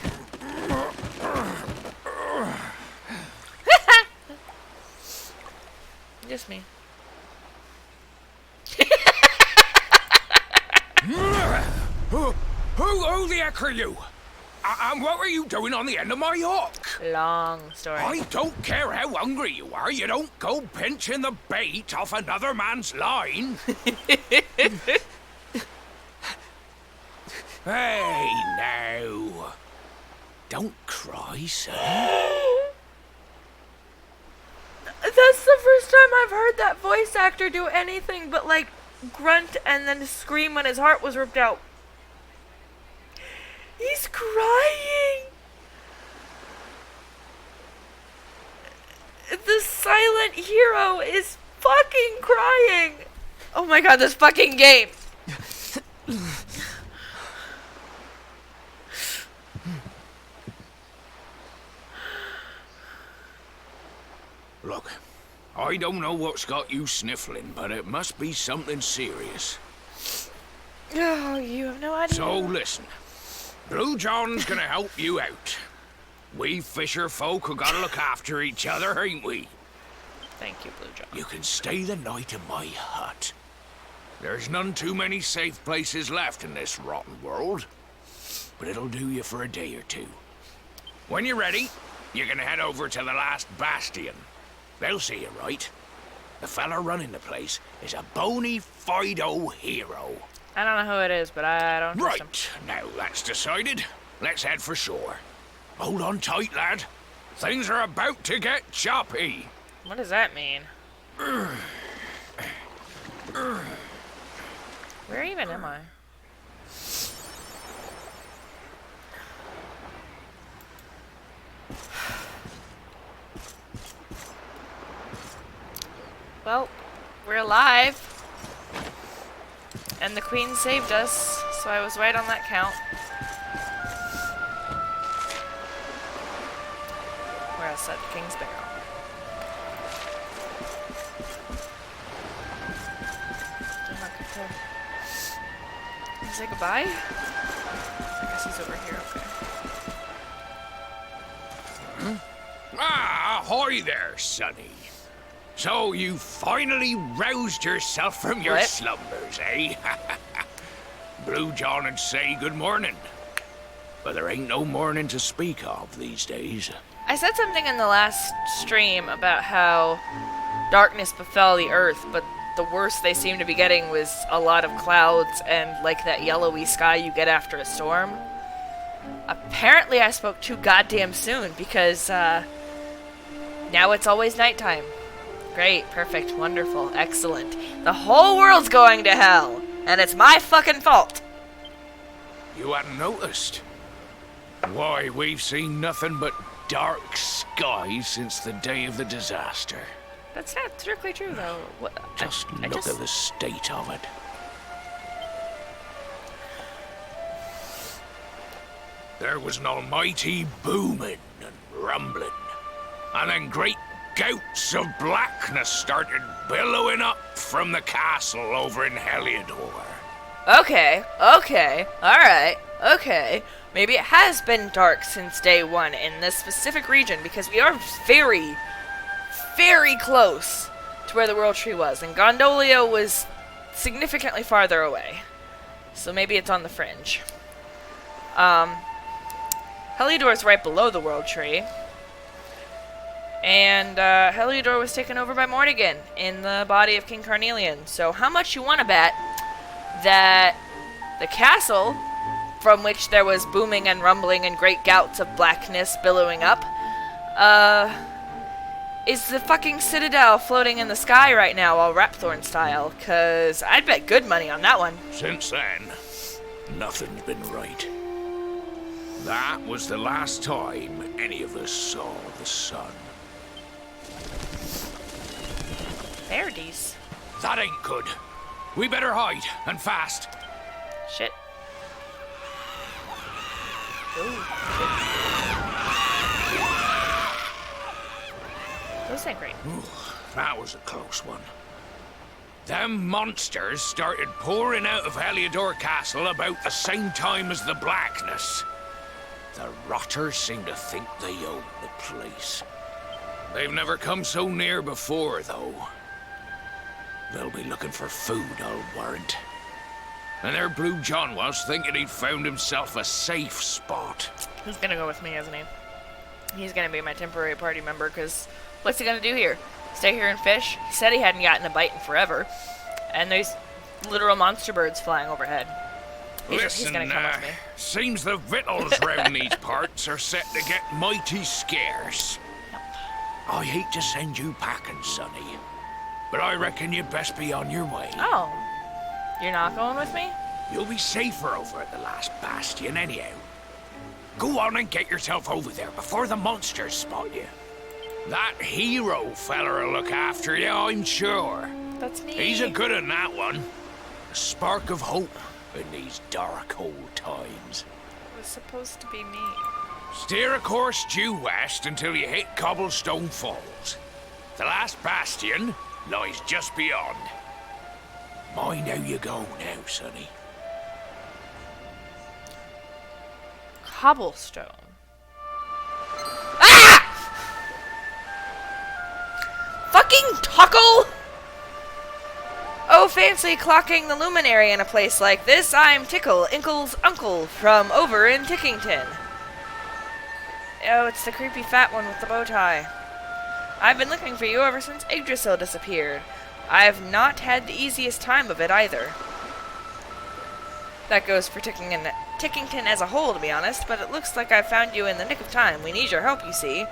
Just me. Who the heck are you? And what were you doing on the end of my hook? Long story. I don't care how hungry you are, you don't go pinching the bait off another man's line. Hey, now. Don't cry, son. That's the first time I've heard that voice actor do anything but, like, grunt and then scream when his heart was ripped out. He's crying! The silent hero is fucking crying! Oh my god, this fucking game! Look, I don't know what's got you sniffling, but it must be something serious. Oh, you have no idea. So listen, Blue John's gonna help you out. We fisher folk have gotta look after each other, ain't we? Thank you, Blue John. You can stay the night in my hut. There's none too many safe places left in this rotten world, but it'll do you for a day or two. When you're ready, you're gonna head over to the last bastion. They'll see you right. The fella running the place is a bony Fido hero. I don't know who it is, but I don't trust him. Right, now that's decided. Let's head for shore. Hold on tight, lad. Things are about to get choppy. What does that mean? Where even am I? Well, we're alive. And the queen saved us, so I was right on that count. said the King's Barrow. Can you say goodbye? I guess he's over here, okay. Ah, ahoy there, Sonny. So you finally roused yourself from your What? slumbers, eh? Blue John would say good morning. But there ain't no morning to speak of these days. I said something in the last stream about how darkness befell the earth, but the worst they seemed to be getting was a lot of clouds and like that yellowy sky you get after a storm. Apparently I spoke too goddamn soon because now it's always nighttime. Great, perfect, wonderful, excellent. The whole world's going to hell, and it's my fucking fault. You hadn't noticed? Why, we've seen nothing but dark skies since the day of the disaster. That's not strictly true, though. What, Just I look at the state of it. There was an almighty booming and rumbling, and then great gouts of blackness started billowing up from the castle over in Heliodor. Okay, alright, okay. Maybe it has been dark since day one in this specific region because we are very, very close to where the World Tree was, and Gondolia was significantly farther away. So maybe it's on the fringe. Heliodor is right below the World Tree. And Heliodor was taken over by Mornigan in the body of King Carnelian. So how much you want to bet that the castle, from which there was booming and rumbling and great gouts of blackness billowing up, is the fucking citadel floating in the sky right now, all Rapthorn style? Cause I'd bet good money on that one. Since then, nothing's been right. That was the last time any of us saw the sun. Verdes. That ain't good. We better hide, and fast. Shit. Ooh. Those ain't great. Ooh, that was a close one. Them monsters started pouring out of Heliodor Castle about the same time as the blackness. The rotters seem to think they own the place. They've never come so near before, though. They'll be looking for food, I'll warrant. And there Blue John was, thinking he'd found himself a safe spot. He's gonna go with me, isn't he? He's gonna be my temporary party member, because what's he gonna do here? Stay here and fish? He said he hadn't gotten a bite in forever. And there's literal monster birds flying overhead. He's gonna come with me. Seems the victuals round these parts are set to get mighty scarce. I hate to send you packing, Sonny, but I reckon you'd best be on your way. Oh. You're not going with me? You'll be safer over at the last bastion anyhow. Go on and get yourself over there before the monsters spot you. That hero feller'll look after you, I'm sure. That's me. He's a good one, that one. A spark of hope in these dark old times. It was supposed to be me. Steer a course due west until you hit Cobblestone Falls. The last bastion lies just beyond. Mind how you go now, Sonny. Cobblestone. Ah! Fucking Tuckle! Oh, fancy clocking the luminary in a place like this. I'm Tickle, Inkle's uncle from over in Tickington. Oh, it's the creepy fat one with the bow tie. I've been looking for you ever since Yggdrasil disappeared. I've not had the easiest time of it either. That goes for Tickington as a whole, to be honest, but it looks like I found you in the nick of time. We need your help, you see.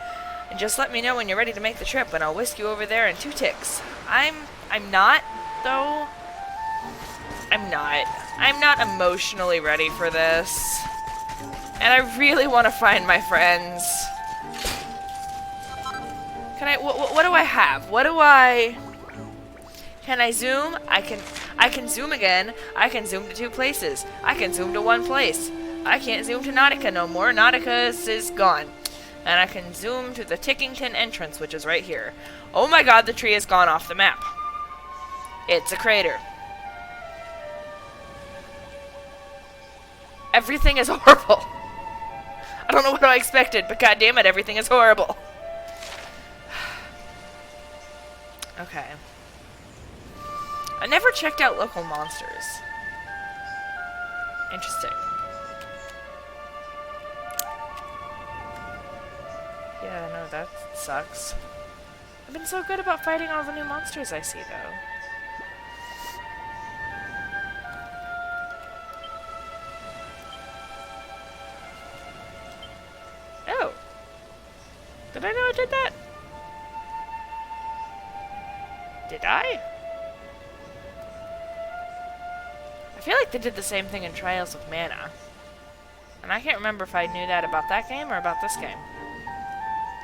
And just let me know when you're ready to make the trip, and I'll whisk you over there in 2 ticks. I'm not, though. I'm not emotionally ready for this. And I really want to find my friends. Can I, what do I have? What do I... Can I zoom? I can zoom again. I can zoom to 2 places. I can zoom to 1 place. I can't zoom to Nautica no more. Nautica is gone. And I can zoom to the Tickington entrance, which is right here. Oh my god, the tree has gone off the map. It's a crater. Everything is horrible. I don't know what I expected, but god damn it, everything is horrible. Okay. I never checked out local monsters. Interesting. Yeah, no, that sucks. I've been so good about fighting all the new monsters I see, though. Oh. Did I know I did that? Did I? I feel like they did the same thing in Trials of Mana. And I can't remember if I knew that about that game or about this game.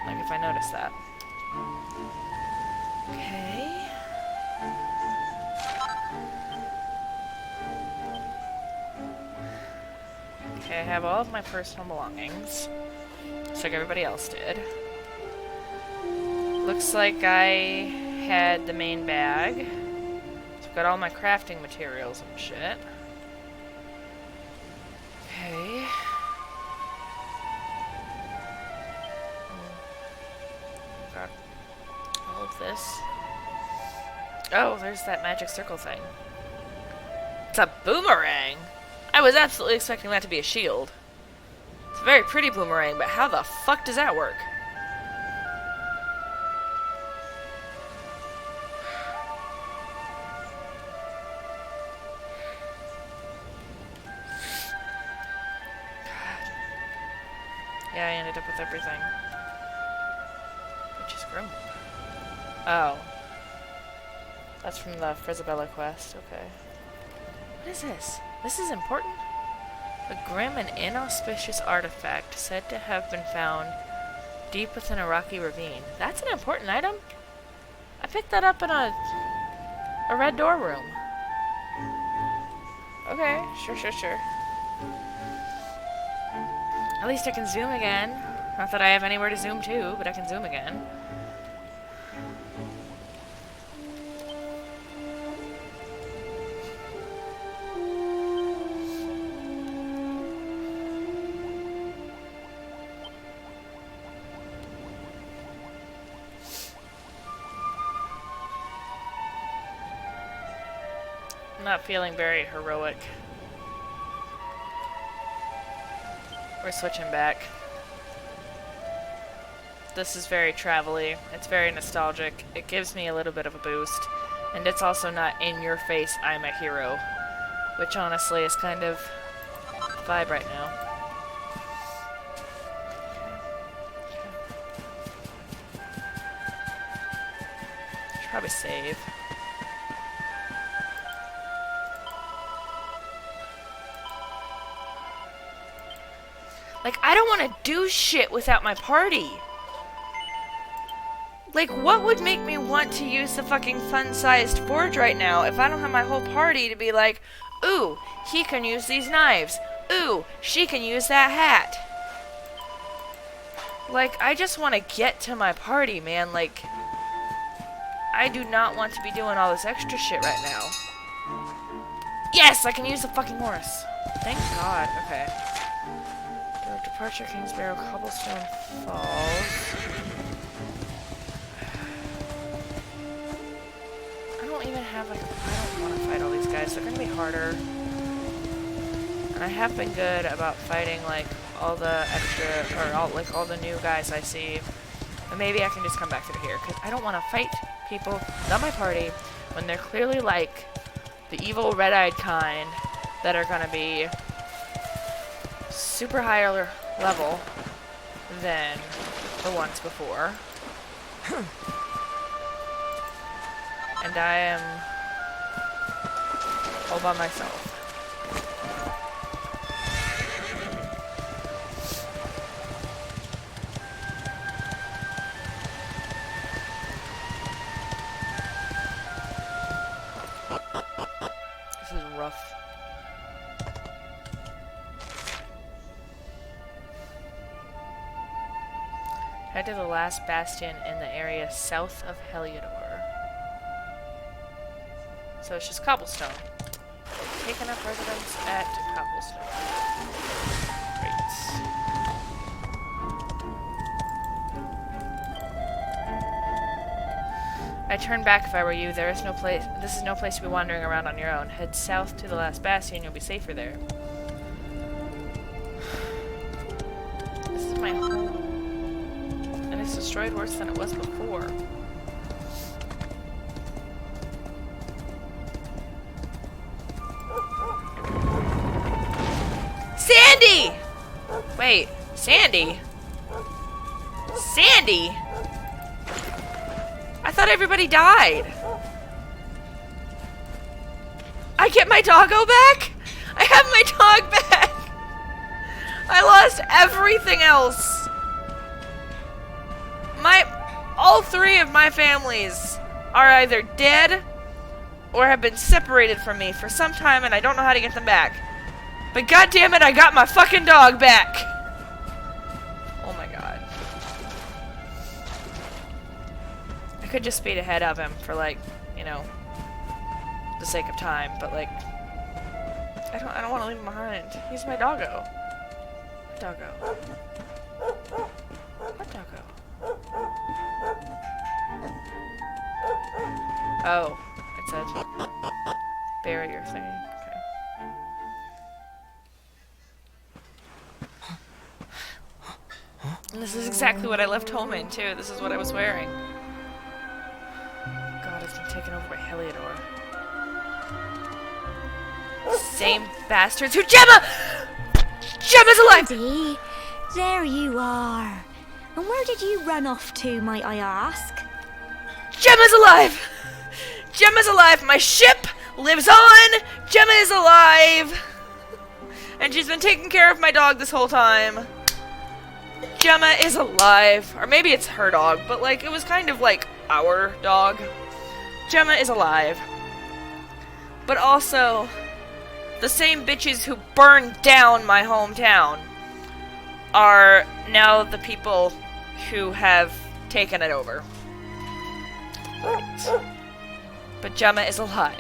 Like, if I noticed that. Okay. Okay, I have all of my personal belongings. Just like everybody else did. Looks like I had the main bag. So I've got all my crafting materials and shit. Okay. Got all of this. Oh, there's that magic circle thing. It's a boomerang! I was absolutely expecting that to be a shield. It's a very pretty boomerang, but how the fuck does that work? Yeah, I ended up with everything. Which is grim. Oh. That's from the Frizabella quest, okay. What is this? This is important? A grim and inauspicious artifact said to have been found deep within a rocky ravine. That's an important item. I picked that up in a red door room. Okay, sure. At least I can zoom again. Not that I have anywhere to zoom to, but I can zoom again. I'm not feeling very heroic. We're switching back. This is very travel-y. It's very nostalgic. It gives me a little bit of a boost. And it's also not in your face, I'm a hero. Which honestly is kind of the vibe right now. Should probably save. Like, I don't want to do shit without my party. Like, what would make me want to use the fucking fun-sized forge right now if I don't have my whole party to be like, ooh, he can use these knives. Ooh, she can use that hat. Like, I just want to get to my party, man. Like, I do not want to be doing all this extra shit right now. Yes, I can use the fucking horse. Thank God. Okay. Departure, Kingsbarrow, Cobblestone Falls. I don't even have, like, I don't want to fight all these guys. They're going to be harder. And I have been good about fighting, like, all the extra, or all the new guys I see. And maybe I can just come back through here, because I don't want to fight people, not my party, when they're clearly, like, the evil red-eyed kind that are going to be super higher level than the ones before. And I am all by myself. This is rough. Head to the last bastion in the area south of Heliodor. So it's just cobblestone. Taking up residence at cobblestone. Great. I'd turn back if I were you. This is no place to be wandering around on your own. Head south to the last bastion, you'll be safer there. This is my home. And it's destroyed worse than it was before. Sandy! Wait, Sandy? Sandy? I thought everybody died. I get my doggo back? I have my dog back. I lost everything else. All three of my families are either dead or have been separated from me for some time and I don't know how to get them back. But goddammit, I got my fucking dog back. Oh my god. I could just speed ahead of him for like, you know, the sake of time, but like I don't want to leave him behind. He's my doggo. What doggo? What doggo? Oh, it's a barrier thing. Okay. And this is exactly what I left home in, too. This is what I was wearing. God, it's been taken over by Heliodor. Same bastards who— Gemma! Gemma's alive! Andy, there you are. And where did you run off to, might I ask? Gemma's alive! Gemma's alive! My ship lives on! Gemma is alive! And she's been taking care of my dog this whole time. Gemma is alive. Or maybe it's her dog, but like, it was kind of like our dog. Gemma is alive. But also, the same bitches who burned down my hometown are now the people who have taken it over. Right. But Gemma is alive.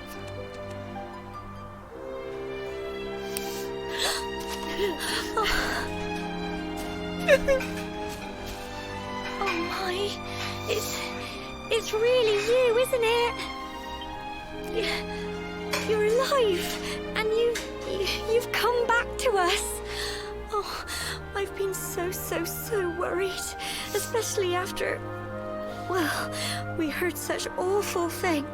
Oh my, it's really you, isn't it? You're alive, and you've come back to us. Oh, I've been so worried, especially after, well, we heard such awful things.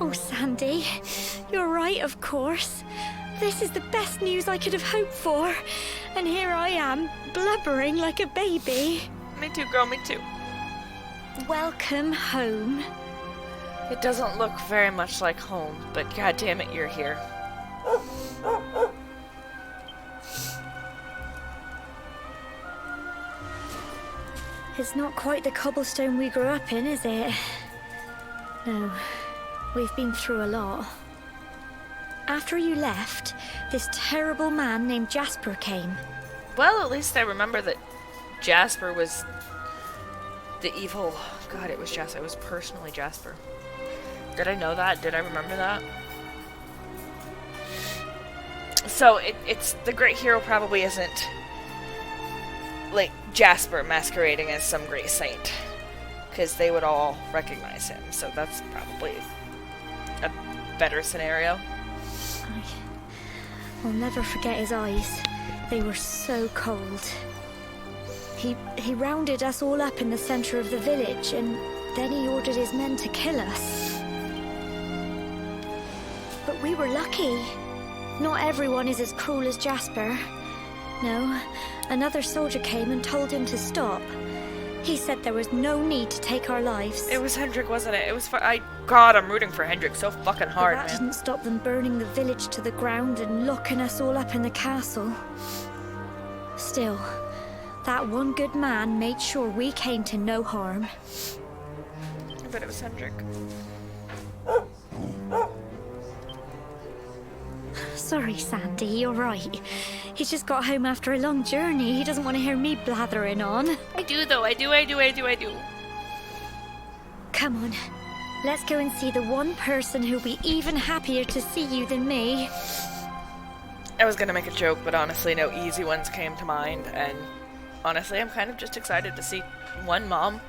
Oh, Sandy, you're right, of course. This is the best news I could have hoped for. And here I am, blubbering like a baby. Me too, girl, me too. Welcome home. It doesn't look very much like home, but goddammit, you're here. It's not quite the cobblestone we grew up in, is it? No, we've been through a lot. After you left, this terrible man named Jasper came. Well, at least I remember that Jasper was the evil... God, it was Jasper. It was personally Jasper. Did I know that? Did I remember that? So, it's... The great hero probably isn't... like, Jasper masquerading as some great saint. Because they would all recognize him. So that's probably a better scenario. I'll never forget his eyes. They were so cold. He rounded us all up in the center of the village, and then he ordered his men to kill us. But we were lucky. Not everyone is as cruel as Jasper. No, another soldier came and told him to stop. He said there was no need to take our lives. It was Hendrik, wasn't it? It was God, I'm rooting for Hendrik so fucking hard, but that man. didn't stop them burning the village to the ground and locking us all up in the castle. Still, that one good man made sure we came to no harm. bet it was Hendrik. Sorry, Sandy, you're right. He's just got home after a long journey. He doesn't want to hear me blathering on. I do, though. I do. Come on. Let's go and see the one person who'll be even happier to see you than me. I was gonna make a joke, but honestly, no easy ones came to mind, and honestly, I'm kind of just excited to see one mom.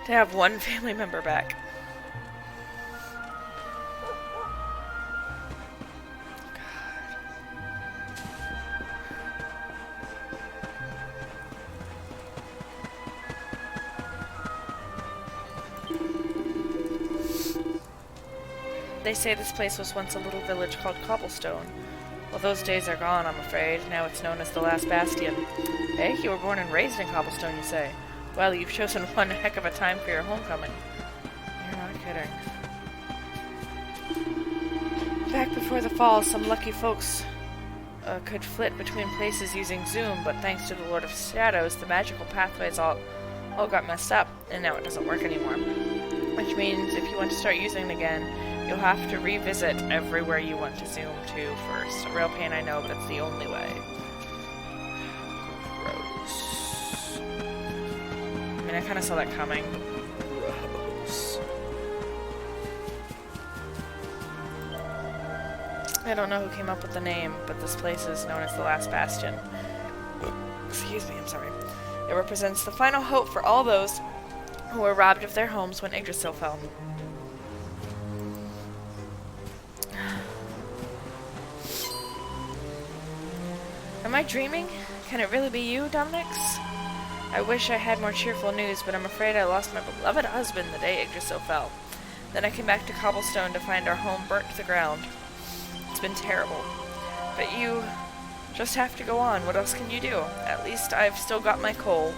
To have one family member back. They say this place was once a little village called Cobblestone. Well, those days are gone, I'm afraid. Now it's known as the Last Bastion. Eh? You were born and raised in Cobblestone, you say? Well, you've chosen one heck of a time for your homecoming. You're not kidding. Back before the fall, some lucky folks could flit between places using Zoom, but thanks to the Lord of Shadows, the magical pathways all got messed up, and now it doesn't work anymore. Which means if you want to start using it again, you'll have to revisit everywhere you want to zoom to first. A real pain, I know, but it's the only way. Gross. I mean, I kind of saw that coming. Gross. I don't know who came up with the name, but this place is known as the Last Bastion. Excuse me, I'm sorry. It represents the final hope for all those who were robbed of their homes when Yggdrasil fell. Am I dreaming? Can it really be you, Dominix? I wish I had more cheerful news, but I'm afraid I lost my beloved husband the day Yggdrasil fell. Then I came back to Cobblestone to find our home burnt to the ground. It's been terrible. But you just have to go on. What else can you do? At least I've still got my Cole.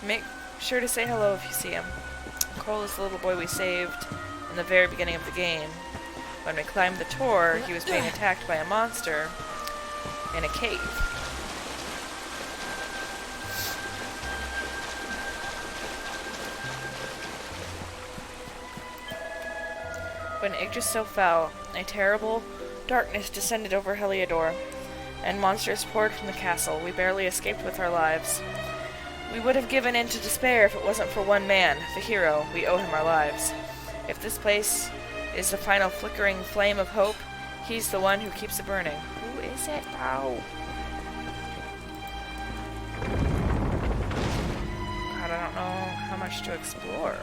Make sure to say hello if you see him. Cole is the little boy we saved in the very beginning of the game. When we climbed the tower, he was being attacked by a monster in a cave. When Yggdrasil fell, a terrible darkness descended over Heliodor, and monsters poured from the castle. We barely escaped with our lives. We would have given in to despair if it wasn't for one man, the hero. We owe him our lives. If this place is the final flickering flame of hope, he's the one who keeps it burning. Who is it, though? God, I don't know how much to explore.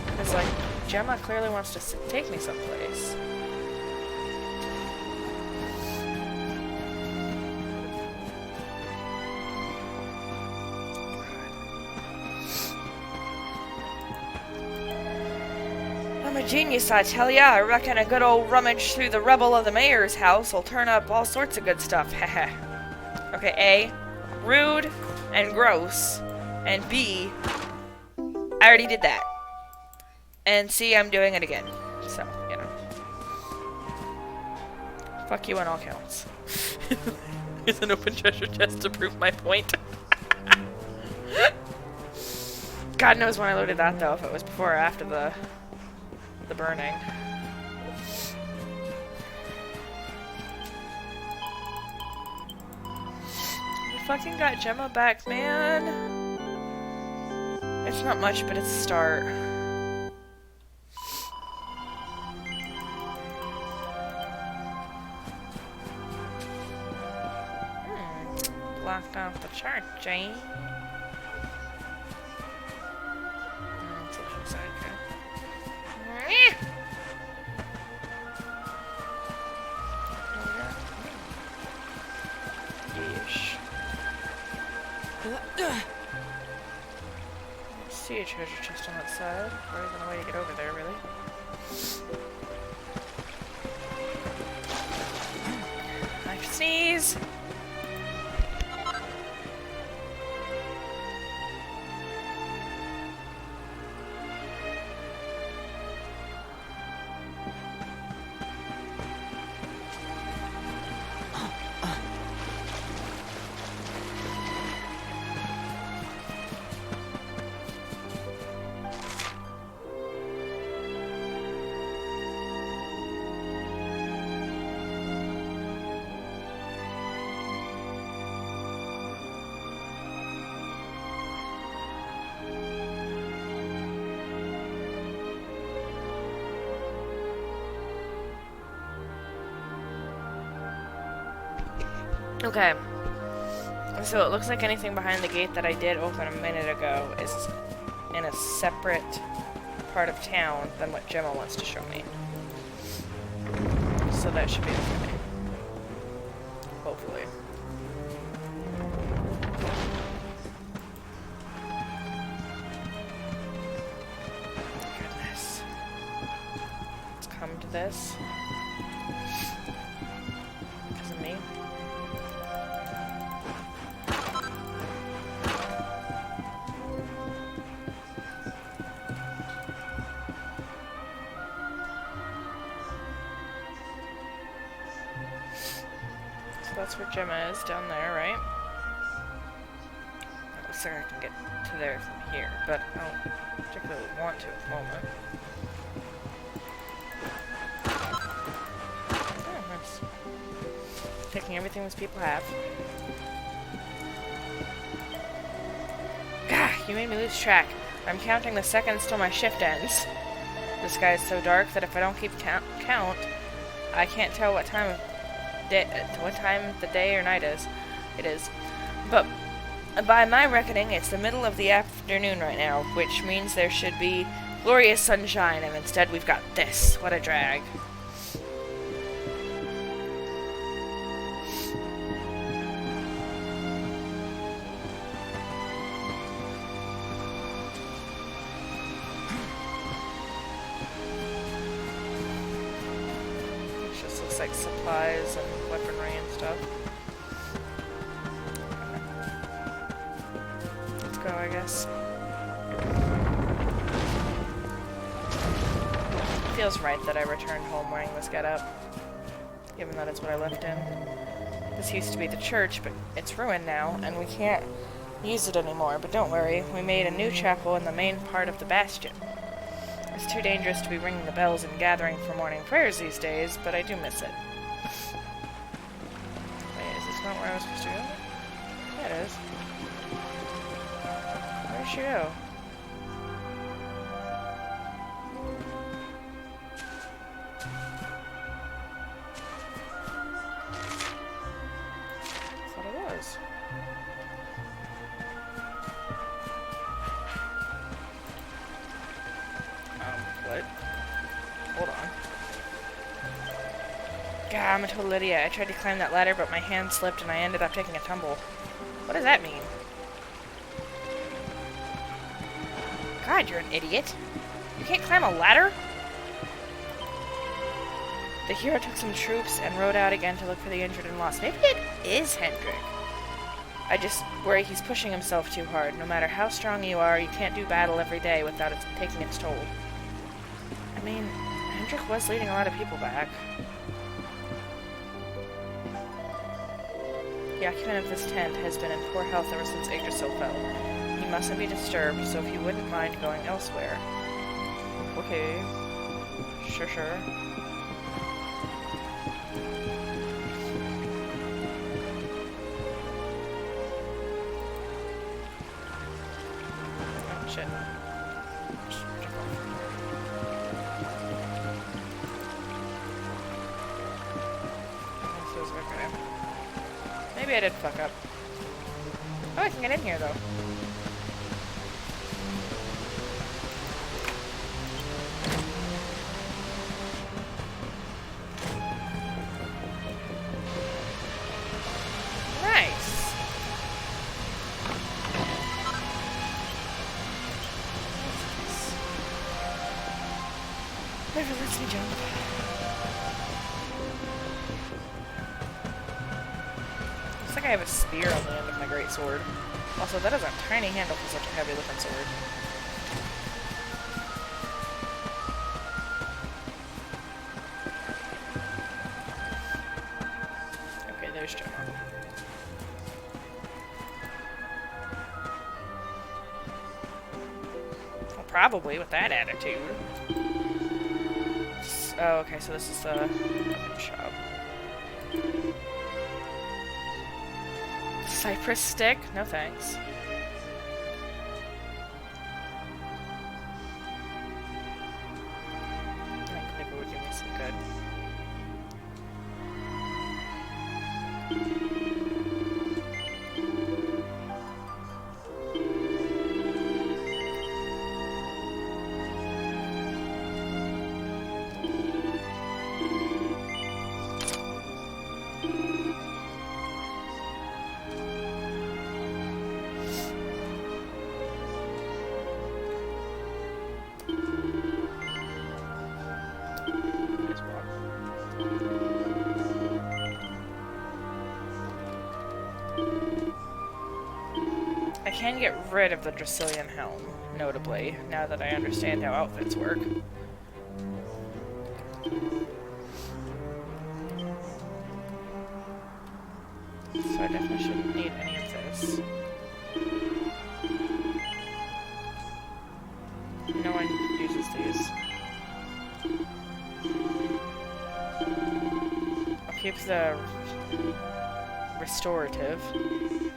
Because, like, Gemma clearly wants to take me someplace. I'm a genius, I tell ya. I reckon a good old rummage through the rubble of the mayor's house will turn up all sorts of good stuff. Heh. Okay, A, rude and gross, and B, I already did that. And C, I'm doing it again. So, you know. Fuck you on all counts. It's an open treasure chest to prove my point. God knows when I loaded that, though, if it was before or after the burning. We fucking got Gemma back, man. It's not much, but it's a start. Blocked off the chart, Jane. Social sidekick. Yeesh. See a treasure chest on that side. Or even a way to get over there, really. I sneeze. Okay. So it looks like anything behind the gate that I did open a minute ago is in a separate part of town than what Gemma wants to show me. So that should be okay. Hopefully. Goodness. Let's come to this. Because of me. That's where Gemma is, down there, right? It looks like I can get to there from here, but I don't particularly want to at the moment. Oh, nice. Taking everything these people have. Gah, you made me lose track. I'm counting the seconds till my shift ends. The sky is so dark that if I don't keep count, I can't tell what time the day or night is. It is. But by my reckoning, it's the middle of the afternoon right now, which means there should be glorious sunshine, and instead we've got this. What a drag. It just looks like supplies and weaponry and stuff. Let's go, I guess. Feels right that I returned home wearing this getup, given that it's what I left in. This used to be the church, but it's ruined now, and we can't use it anymore. But don't worry, we made a new chapel in the main part of the bastion. It's too dangerous to be ringing the bells and gathering for morning prayers these days, but I do miss it. Wait, is this not where I was supposed to go? Yeah, it is. Where'd she go? I thought it was. What? Hold on. God, I'm a total idiot. I tried to climb that ladder, but my hand slipped and I ended up taking a tumble. What does that mean? God, you're an idiot. You can't climb a ladder? The hero took some troops and rode out again to look for the injured and lost. Maybe it is Hendrik. I just worry he's pushing himself too hard. No matter how strong you are, you can't do battle every day without it taking its toll. I mean, Hendrik was leading a lot of people back. The occupant of this tent has been in poor health ever since Yggdrasil fell. He mustn't be disturbed, so if you wouldn't mind going elsewhere. Okay. Sure. Oh, shit. Okay. Maybe I did fuck up. Oh, I can get in here, though. Nice. Never lets me jump. Looks like I have a spear on the end of my greatsword. Also, that is a tiny handle for such a heavy-looking sword. Okay, there's Gemma. Well, probably with that attitude. Oh, okay, so this is the weapon shop. Cypress stick? No thanks. I think maybe would give me some good. can get rid of the Dracilian helm, notably, now that I understand how outfits work. So I definitely shouldn't need any of this. No one uses these. I'll keep the restorative, in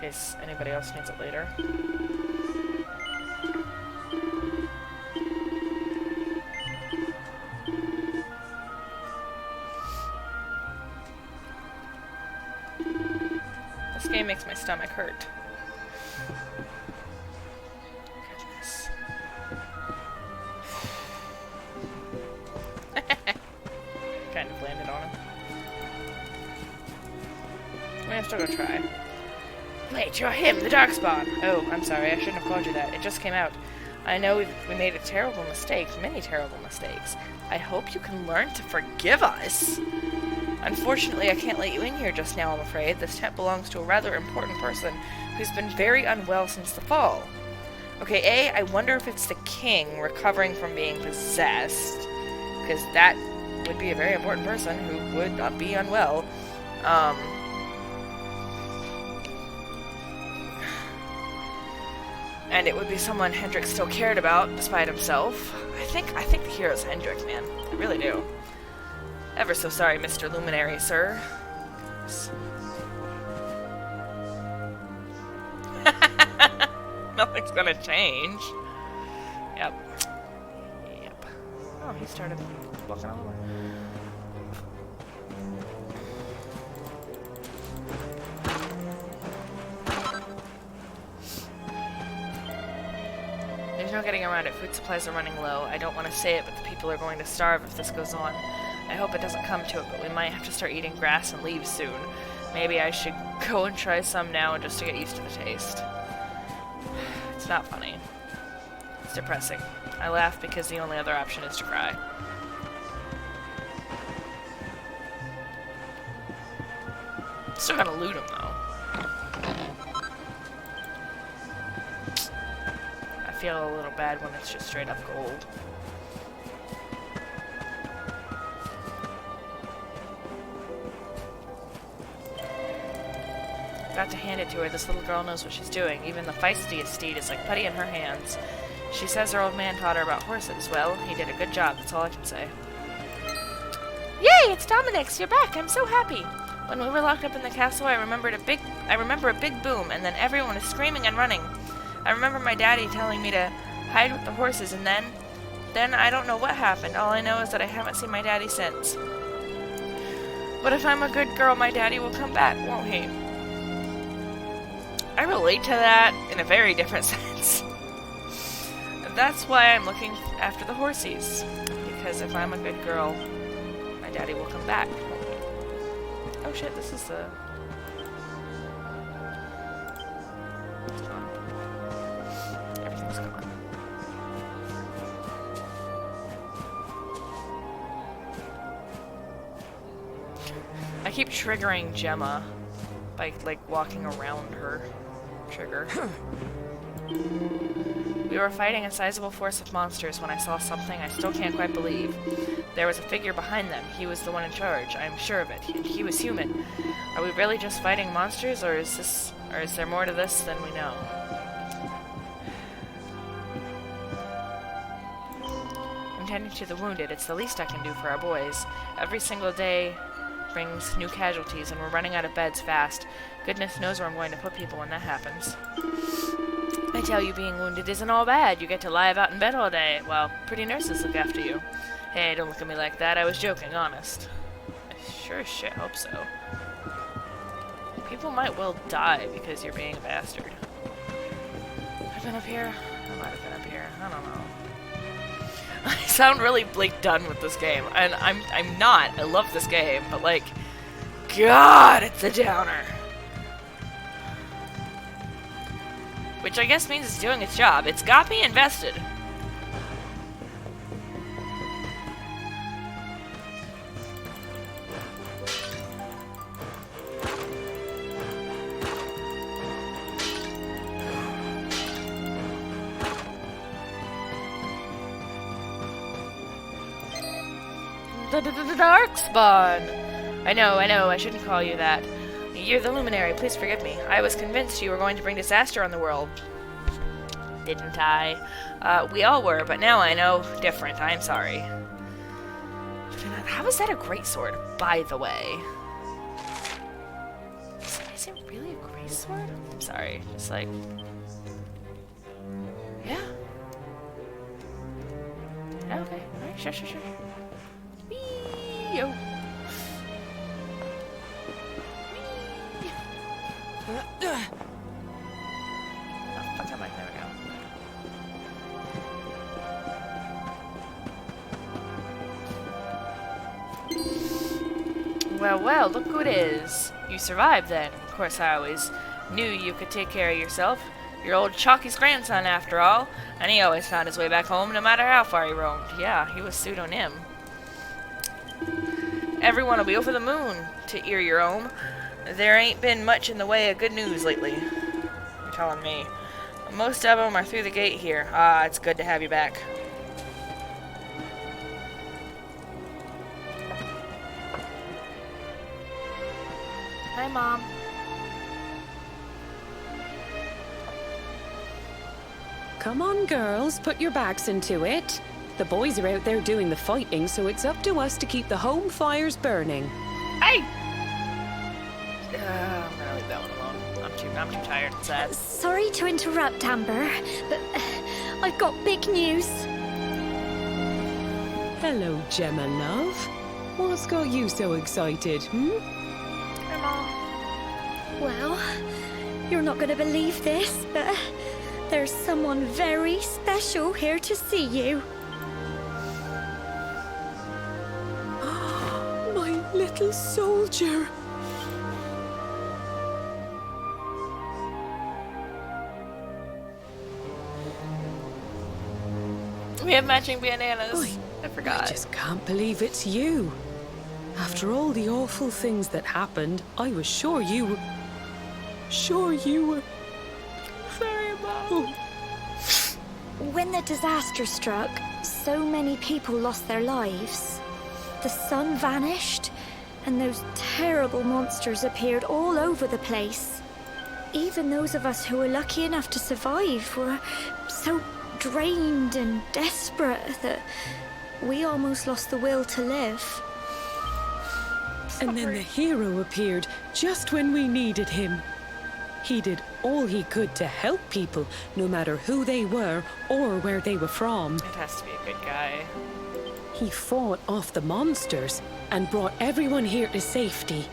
case anybody else needs it later. This game makes my stomach hurt. Goodness. Kind of landed on him. I'm still gonna try. Wait, you're him, the Darkspawn! Oh, I'm sorry, I shouldn't have called you that. It just came out. I know we made a terrible mistake, many terrible mistakes. I hope you can learn to forgive us. Unfortunately, I can't let you in here just now, I'm afraid. This tent belongs to a rather important person who's been very unwell since the fall. Okay, I wonder if it's the king recovering from being possessed, because that would be a very important person who would not be unwell. And it would be someone Hendrik still cared about, despite himself. I think the hero's Hendrik, man. I really do. Ever so sorry, Mr. Luminary, sir. Nothing's gonna change. Yep. Oh, he started walking over. There's no getting around it. Food supplies are running low. I don't want to say it, but the people are going to starve if this goes on. I hope it doesn't come to it, but we might have to start eating grass and leaves soon. Maybe I should go and try some now just to get used to the taste. It's not funny. It's depressing. I laugh because the only other option is to cry. Still gotta loot him, though. I feel a little bad when it's just straight up gold. Got to hand it to her. This little girl knows what she's doing. Even the feistiest steed is like putty in her hands. She says her old man taught her about horses. Well, he did a good job. That's all I can say. Yay! It's Dominic's. You're back. I'm so happy. When we were locked up in the castle, I remember a big boom, and then everyone was screaming and running. I remember my daddy telling me to hide with the horses, and then I don't know what happened. All I know is that I haven't seen my daddy since. But if I'm a good girl, my daddy will come back, won't he? I relate to that in a very different sense. That's why I'm looking after the horsies. Because if I'm a good girl, my daddy will come back. Oh shit, this is the... It's gone. Everything's gone. I keep triggering Gemma by, like, walking around her. Trigger. We were fighting a sizable force of monsters when I saw something I still can't quite believe. There was a figure behind them. He was the one in charge. I am sure of it. And he was human. Are we really just fighting monsters, or is there more to this than we know? I'm tending to the wounded. It's the least I can do for our boys. Every single day brings new casualties, and we're running out of beds fast. Goodness knows where I'm going to put people when that happens. I tell you, being wounded isn't all bad. You get to lie about in bed all day, while pretty nurses look after you. Hey, don't look at me like that. I was joking, honest. I sure as shit hope so. People might well die because you're being a bastard. I've been up here? I might have been up here. I don't know. I sound really, like, done with this game. And I'm not. I love this game, but, like, God, it's a downer. Which I guess means it's doing its job. It's got me invested. Darkspawn! I know, I shouldn't call you that. You're the Luminary, please forgive me. I was convinced you were going to bring disaster on the world. Didn't I? We all were, but now I know different. I'm sorry. How is that a great sword, by the way? Is it really a great sword? I'm sorry, just like... Yeah. Okay, alright, sure. Whee! Yo. Oh, fuck am I? There we go. Well, look who it is. You survived then. Of course, I always knew you could take care of yourself. You're old Chalky's grandson, after all, and he always found his way back home, no matter how far he roamed. Yeah, he was pseudonym. Everyone will be over the moon to hear your home. There ain't been much in the way of good news lately. You're telling me. Most of them are through the gate here. Ah, it's good to have you back. Hi, Mom. Come on, girls, put your backs into it. The boys are out there doing the fighting, so it's up to us to keep the home fires burning. Hey! I'm gonna leave that one alone. I'm too tired and sad. Sorry to interrupt, Amber, but I've got big news. Hello, Gemma, love. What's got you so excited, Hi, Mom. Well, you're not going to believe this, but there's someone very special here to see you. My little soldier. We have matching bananas. I forgot. I just can't believe it's you. After all the awful things that happened, I was sure you were... Sorry, Mom. When the disaster struck, so many people lost their lives. The sun vanished, and those terrible monsters appeared all over the place. Even those of us who were lucky enough to survive were so drained and desperate that we almost lost the will to live. And then the hero appeared just when we needed him. He did all he could to help people, no matter who they were or where they were from. It has to be a good guy. He fought off the monsters and brought everyone here to safety.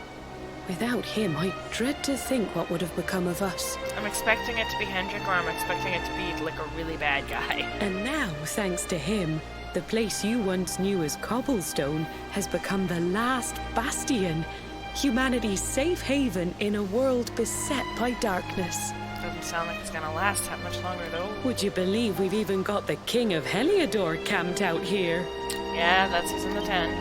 Without him, I dread to think what would have become of us. I'm expecting it to be Hendrik, or I'm expecting it to be like a really bad guy. And now, thanks to him, the place you once knew as Cobblestone has become the last bastion. Humanity's safe haven in a world beset by darkness. Doesn't sound like it's gonna last that much longer, though. Would you believe we've even got the King of Heliodor camped out here? Yeah, that's who's in the tent.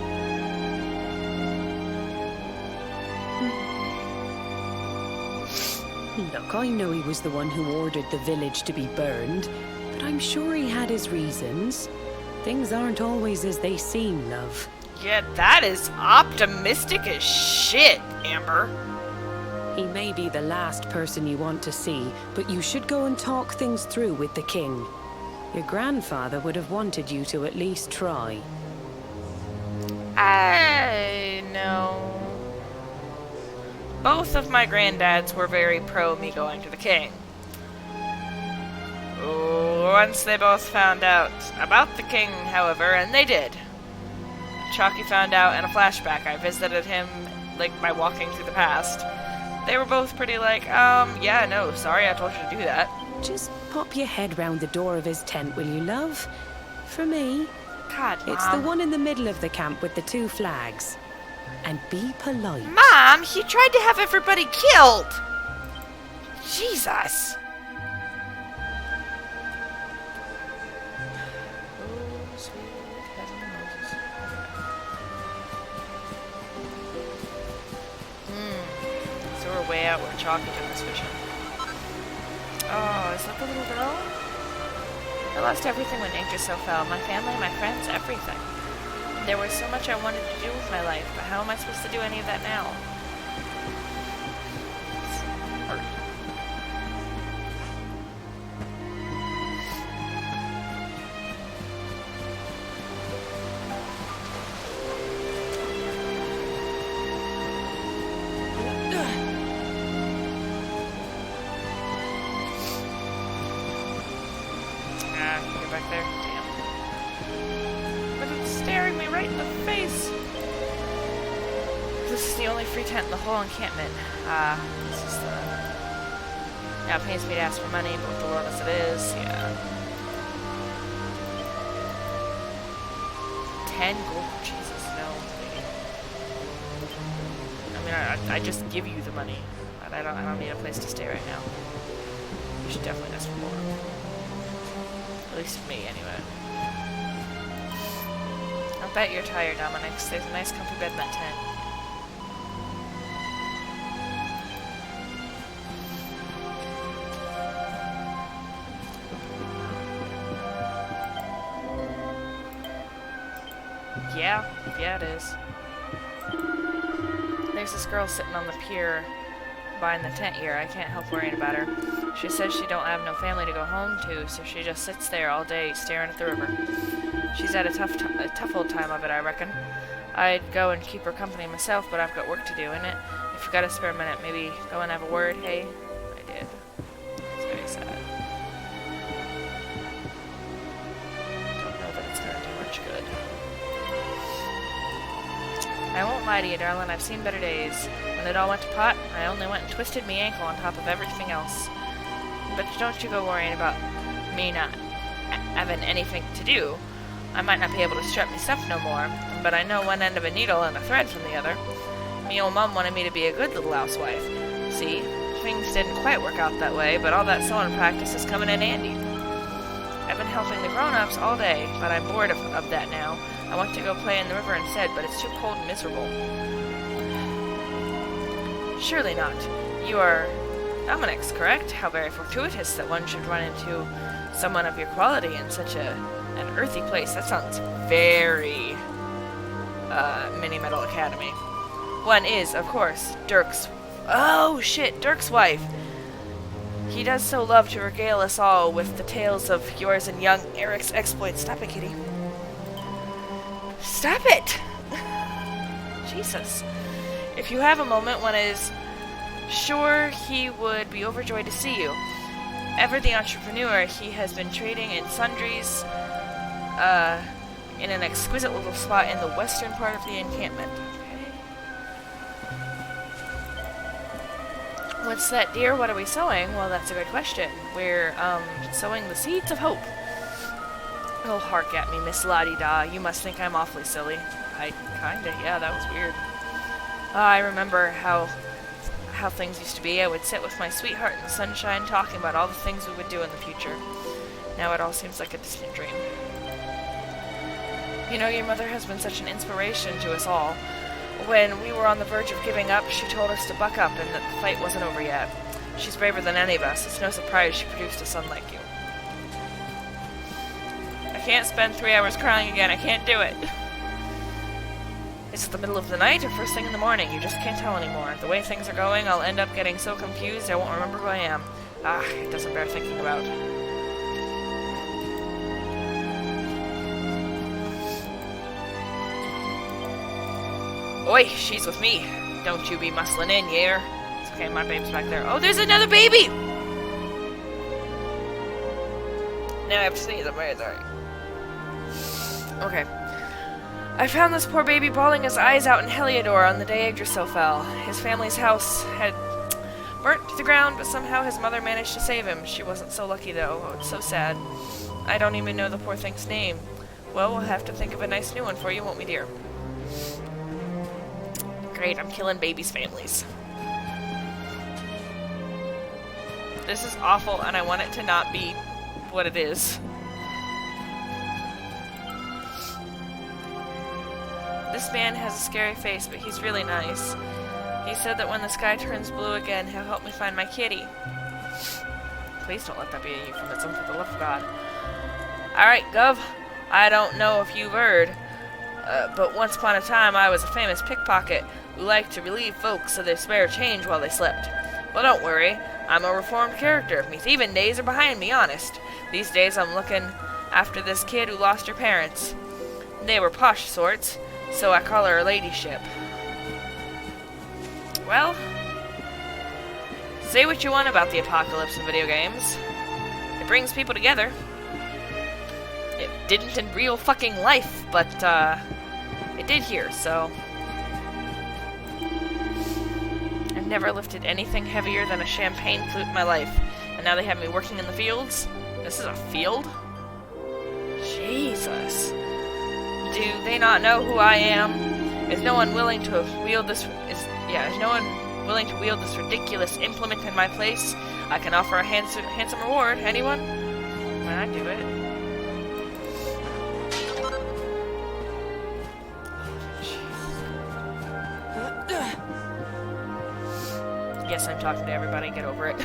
Look, I know he was the one who ordered the village to be burned, but I'm sure he had his reasons. Things aren't always as they seem, love. Yeah, that is optimistic as shit, Amber. He may be the last person you want to see, but you should go and talk things through with the king. Your grandfather would have wanted you to at least try. I know. Both of my granddads were very pro me going to the king. Once they both found out about the king, however, and they did. Chalky found out in a flashback. I visited him, like, by walking through the past. They were both pretty like, yeah, no, sorry I told you to do that. Just pop your head round the door of his tent, will you, love? For me. God, Mom. It's the one in the middle of the camp with the 2 flags. And be polite. Mom, he tried to have everybody killed! Jesus! So we're way out where Chalky took this vision. Oh, is that the little girl? I lost everything when Yggdrasil fell. My family, my friends, everything. There was so much I wanted to do with my life, but how am I supposed to do any of that now? It's hard. Get back there. Damn. But it's staring me right in the face. This is the only free tent in the whole encampment. This is the... Yeah, it pays me to ask for money, but with the world as it is, yeah. 10 gold? Jesus, no. I mean, I just give you the money. But I don't need a place to stay right now. You should definitely ask for more. At least me, anyway. I'll bet you're tired, Dominix. There's a nice comfy bed in that tent. Yeah, it is. There's this girl sitting on the pier behind the tent here. I can't help worrying about her. She says she don't have no family to go home to, so she just sits there all day staring at the river. She's had a tough old time of it, I reckon. I'd go and keep her company myself, but I've got work to do, innit? If you've got a spare minute, maybe go and have a word, hey? I did. It's very sad. Don't know that it's gonna do much good. I won't lie to you, darling, I've seen better days. When it all went to pot, I only went and twisted me ankle on top of everything else. But don't you go worrying about me not having anything to do. I might not be able to strap me stuff no more, but I know one end of a needle and a thread from the other. Me old mum wanted me to be a good little housewife. See, things didn't quite work out that way, but all that sewing practice is coming in handy. I've been helping the grown-ups all day, but I'm bored of that now. I want to go play in the river instead, but it's too cold and miserable. Surely not. You are Dominix, correct? How very fortuitous that one should run into someone of your quality in such an earthy place. That sounds very Mini Metal Academy. One is, of course, Dirk's... Oh, shit, Dirk's wife. He does so love to regale us all with the tales of yours and young Eric's exploits. Stop it, kitty. Stop it! Jesus. If you have a moment, one is sure he would be overjoyed to see you. Ever the entrepreneur, he has been trading in sundries, in an exquisite little spot in the western part of the encampment. What's that, dear? What are we sowing? Well, that's a good question. We're, sowing the seeds of hope. Oh, hark at me, Miss La-di-da. You must think I'm awfully silly. I kinda, yeah, that was weird. I remember how things used to be. I would sit with my sweetheart in the sunshine talking about all the things we would do in the future. Now it all seems like a distant dream. You know, your mother has been such an inspiration to us all. When we were on the verge of giving up, she told us to buck up and that the fight wasn't over yet. She's braver than any of us. It's no surprise she produced a son like you. I can't spend 3 hours crying again. I can't do it. Is it the middle of the night or first thing in the morning? You just can't tell anymore. The way things are going, I'll end up getting so confused I won't remember who I am. It doesn't bear thinking about. Oi, she's with me. Don't you be muscling in, yeah? It's okay, my baby's back there. Oh, there's another baby! Now I have to sneeze, I'm very sorry. Okay. I found this poor baby bawling his eyes out in Heliodor on the day Yggdrasil fell. His family's house had burnt to the ground, but somehow his mother managed to save him. She wasn't so lucky, though. Oh, it's so sad. I don't even know the poor thing's name. Well, we'll have to think of a nice new one for you, won't we, dear? Great, I'm killing babies' families. This is awful, and I want it to not be what it is. This man has a scary face, but he's really nice. He said that when the sky turns blue again, he'll help me find my kitty. Please don't let that be a euphemism, for the love of God. Alright, Gov. I don't know if you've heard. But once upon a time, I was a famous pickpocket who liked to relieve folks of their spare change while they slept. Well, don't worry. I'm a reformed character. Me thieving days are behind me, honest. These days I'm looking after this kid who lost her parents. They were posh sorts, so I call her ladyship. Well, say what you want about the apocalypse in video games. It brings people together. It didn't in real fucking life, but, it did here, so... I've never lifted anything heavier than a champagne flute in my life, and now they have me working in the fields? This is a field? Jesus. Do they not know who I am? Is no one willing to wield this... Is no one willing to wield this ridiculous implement in my place? I can offer a handsome reward. Anyone? I do it. Yes, I'm talking to everybody. Get over it.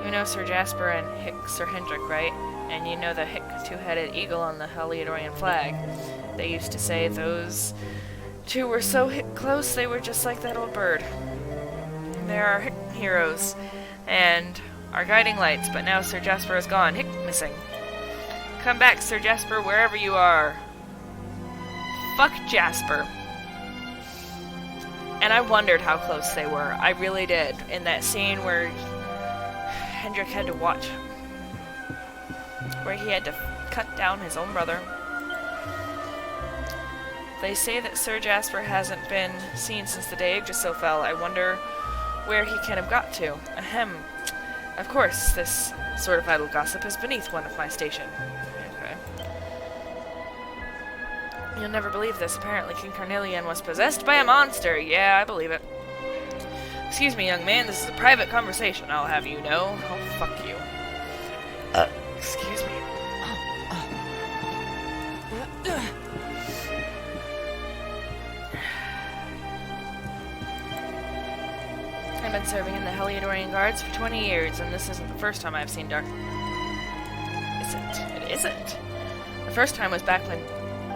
You know Sir Jasper and Sir Hendrik, right? And you know the two-headed eagle on the Heliodorian flag. They used to say those two were so close they were just like that old bird. They're our heroes and our guiding lights, but now Sir Jasper is gone. Missing. Come back, Sir Jasper, wherever you are. Fuck Jasper. And I wondered how close they were. I really did. In that scene where Hendrik had to watch, where he had to cut down his own brother. They say that Sir Jasper hasn't been seen since the day Yggdrasil fell. I wonder where he can have got to. Ahem. Of course, this sort of idle gossip is beneath one of my station. Okay. You'll never believe this. Apparently King Carnelian was possessed by a monster. Yeah, I believe it. Excuse me, young man. This is a private conversation, I'll have you know. Oh, fuck you. Excuse me. I've been serving in the Heliodorian Guards for 20 years, and this isn't the first time I've seen dark... It isn't. The first time was back when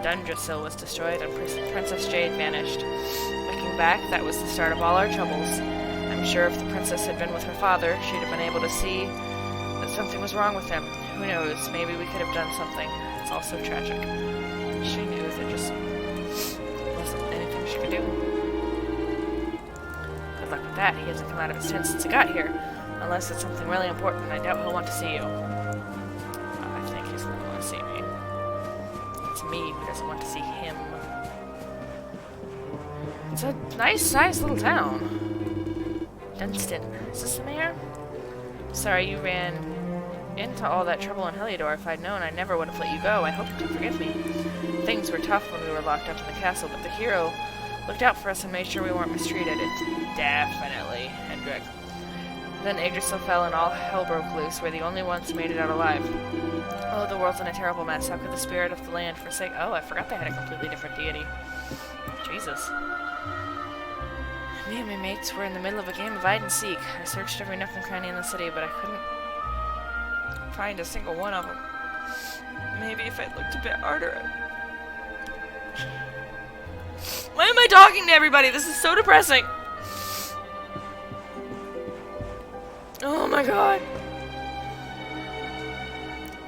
Dundrasil was destroyed and Princess Jade vanished. Looking back, that was the start of all our troubles. I'm sure if the princess had been with her father, she'd have been able to see that something was wrong with him. Who knows, maybe we could have done something. It's all so tragic. She knew there just wasn't anything she could do. Good luck with that. He hasn't come out of his tent since he got here. Unless it's something really important, I doubt he'll want to see you. I think he's going to want to see me. It's me who doesn't want to see him. It's a nice-sized little town. Dunstan. Is this the mayor? Sorry you ran into all that trouble in Heliodor. If I'd known, I never would have let you go. I hope you can forgive me. Things were tough when we were locked up in the castle, but the hero looked out for us and made sure we weren't mistreated. It's definitely Hendrik. Then Yggdrasil fell and all hell broke loose. We're the only ones who made it out alive. Oh, the world's in a terrible mess. How could the spirit of the land forsake... Oh, I forgot they had a completely different deity. Jesus. Me and my mates were in the middle of a game of hide and seek. I searched every nook and cranny in the city, but I couldn't find a single one of them. Maybe if I'd looked a bit harder... Why am I talking to everybody? This is so depressing. Oh my god.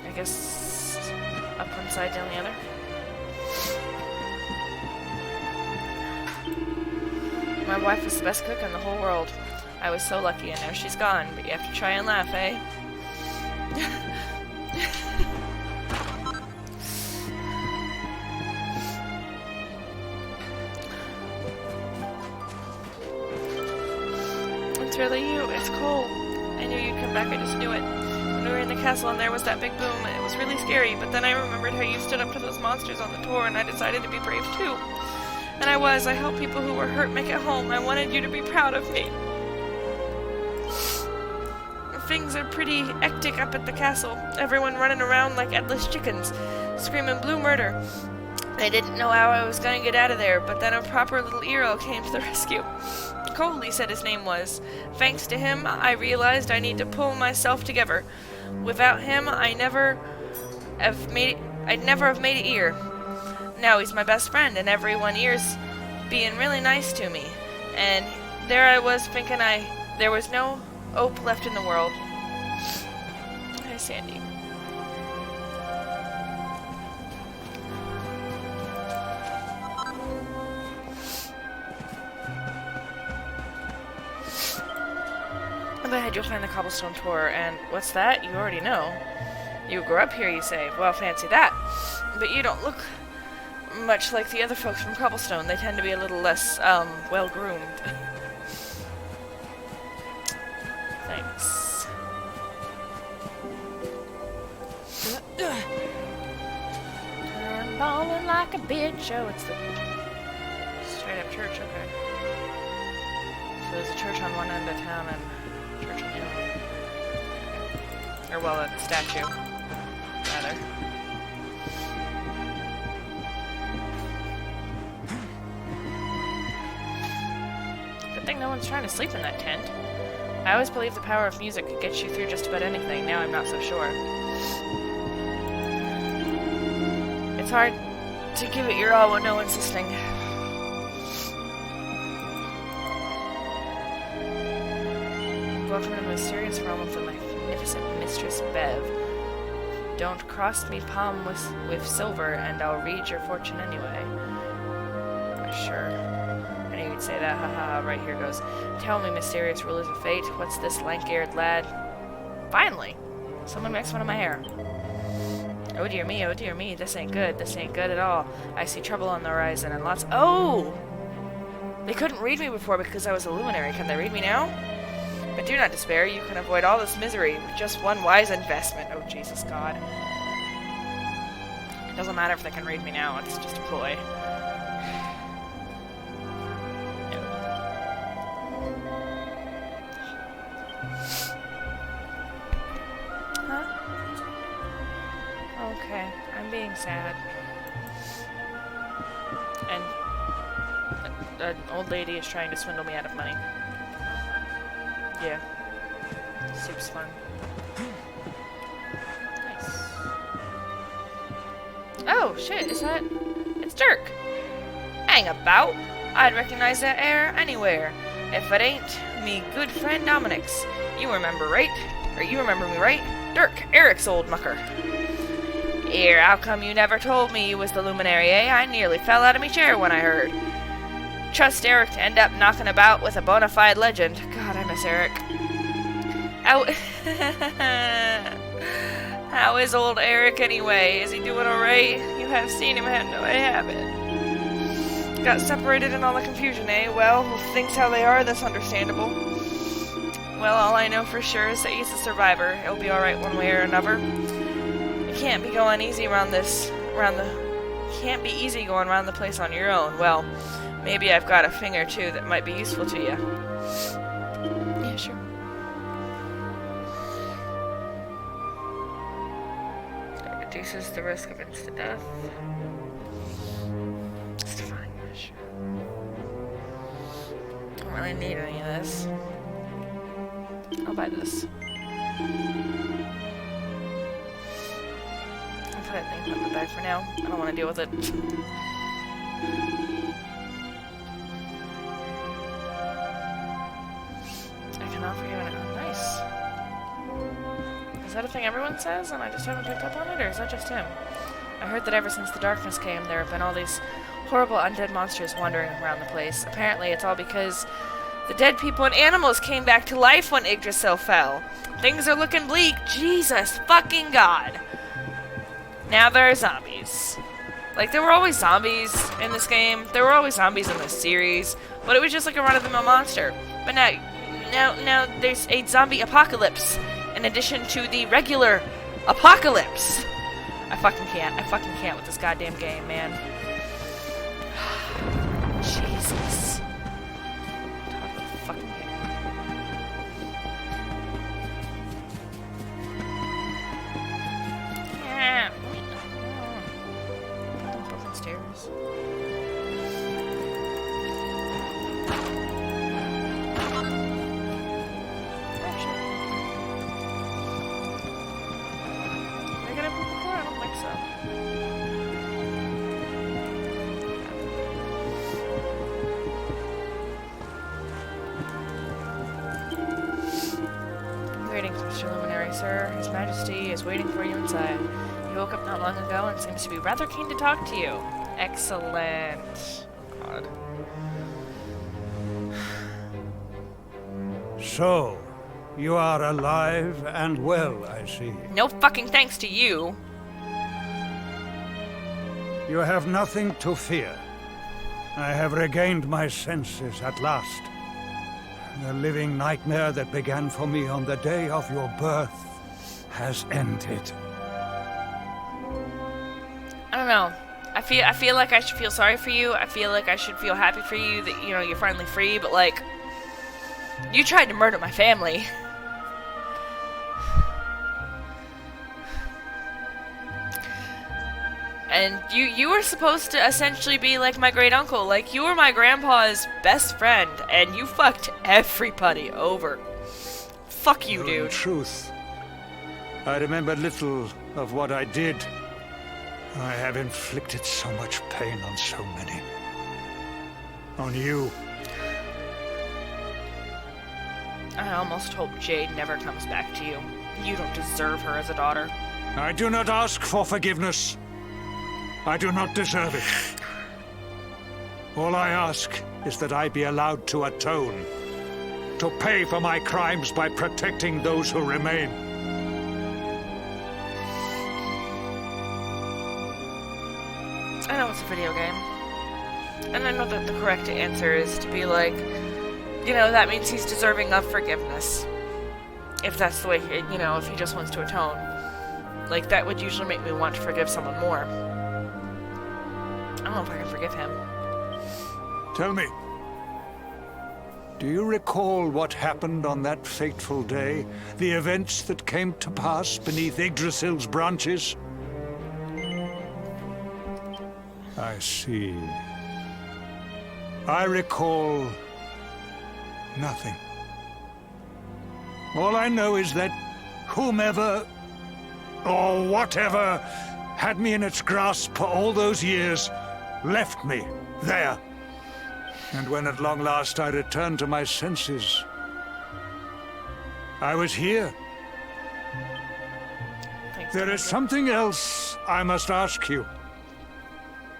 I guess up one side, down the other. My wife was the best cook in the whole world. I was so lucky, and now she's gone, but you have to try and laugh, eh? It's really you. It's cold. I knew you'd come back. I just knew it. When we were in the castle and there was that big boom, it was really scary, but then I remembered how you stood up to those monsters on the tour, and I decided to be brave too. And I was. I helped people who were hurt make it home. I wanted you to be proud of me. Things are pretty hectic up at the castle. Everyone running around like headless chickens, screaming blue murder. I didn't know how I was going to get out of there, but then a proper little hero came to the rescue. Cole, he said his name was. Thanks to him, I realized I need to pull myself together. Without him, I'd never have made it here. now he's my best friend, and every 1 year's being really nice to me. And there I was thinking there was no hope left in the world. Hi, Sandy. Up ahead, you'll find the cobblestone tour, and what's that? You already know. You grew up here, you say. Well, fancy that. But you don't look much like the other folks from Cobblestone. They tend to be a little less, well-groomed. Thanks. I'm ballin' like a bitch. Oh, it's the straight-up church, okay. So there's a church on one end of town and a church on the other. Or, well, a statue, rather. Good thing no one's trying to sleep in that tent. I always believed the power of music could get you through just about anything. Now I'm not so sure. It's hard to give it your all when no one's listening. Welcome to the mysterious realm of the magnificent Mistress Bev. Don't cross me palm with silver, and I'll read your fortune anyway. Sure. I knew you'd say that. Haha, right, here goes. Tell me, mysterious rulers of fate, what's this lank-haired lad? Finally! Someone makes fun of my hair. Oh dear me, this ain't good at all. I see trouble on the horizon and lots— Oh! They couldn't read me before because I was a luminary. Can they read me now? But do not despair, you can avoid all this misery with just one wise investment. Oh, Jesus God. It doesn't matter if they can read me now, it's just a ploy. Huh? Okay, I'm being sad. And an old lady is trying to swindle me out of money. Yeah. Soup's fun. Nice. Oh, shit, is that— It's Dirk! Hang about! I'd recognize that air anywhere. If it ain't me good friend Dominic's. You remember, right? Or you remember me, right? Dirk, Eric's old mucker. Here, how come you never told me you was the luminary, eh? I nearly fell out of me chair when I heard. Trust Eric to end up knocking about with a bona fide legend. God, I miss Eric. How is old Eric anyway? Is he doing alright? You have seen him, had no, I haven't. Got separated in all the confusion, eh? Well, with things how they are, that's understandable. Well, all I know for sure is that he's a survivor. He'll be alright one way or another. You can't be going easy can't be easy going around the place on your own. Well, maybe I've got a thing or two that might be useful to you. Yeah, sure. That reduces the risk of instant death. It's fine, yeah, sure. Don't really need any of this. I'll buy this. I'll put it in the bag for now. I don't want to deal with it. I can offer you an— oh, nice. Is that a thing everyone says and I just haven't picked up on it, or is that just him? I heard that ever since the darkness came, there have been all these horrible undead monsters wandering around the place. Apparently it's all because the dead people and animals came back to life when Yggdrasil fell. Things are looking bleak. Jesus fucking God. Now there are zombies. Like, there were always zombies in this game. There were always zombies in this series. But it was just like a run-of-the-mill monster. But now there's a zombie apocalypse in addition to the regular apocalypse. I fucking can't with this goddamn game, man. Jesus. Talk about the fucking game. Yeah. Broken stairs. Oh shit. Did I get up before? I don't think so. Mr. Luminary, sir. His Majesty is waiting for you inside. He woke up not long ago and seems to be rather keen to talk to you. Excellent. Oh, God. So, you are alive and well, I see. No fucking thanks to you. You have nothing to fear. I have regained my senses at last. The living nightmare that began for me on the day of your birth has ended. I don't know. I feel like I should feel sorry for you. I feel like I should feel happy for you that, you know, you're finally free, but like, you tried to murder my family. And you were supposed to essentially be like my great uncle. Like, you were my grandpa's best friend, and you fucked everybody over. Fuck you, dude. In truth, I remember little of what I did. I have inflicted so much pain on so many. On you. I almost hope Jade never comes back to you. You don't deserve her as a daughter. I do not ask for forgiveness. I do not deserve it. All I ask is that I be allowed to atone, to pay for my crimes by protecting those who remain. I know it's a video game. And I know that the correct answer is to be like, you know, that means he's deserving of forgiveness. If that's the way, you know, if he just wants to atone. Like, that would usually make me want to forgive someone more. I don't know if I can forgive him. Tell me, do you recall what happened on that fateful day? The events that came to pass beneath Yggdrasil's branches? I see. I recall nothing. All I know is that whomever or whatever had me in its grasp for all those years left me there. And when at long last I returned to my senses, I was here. There is something else I must ask you.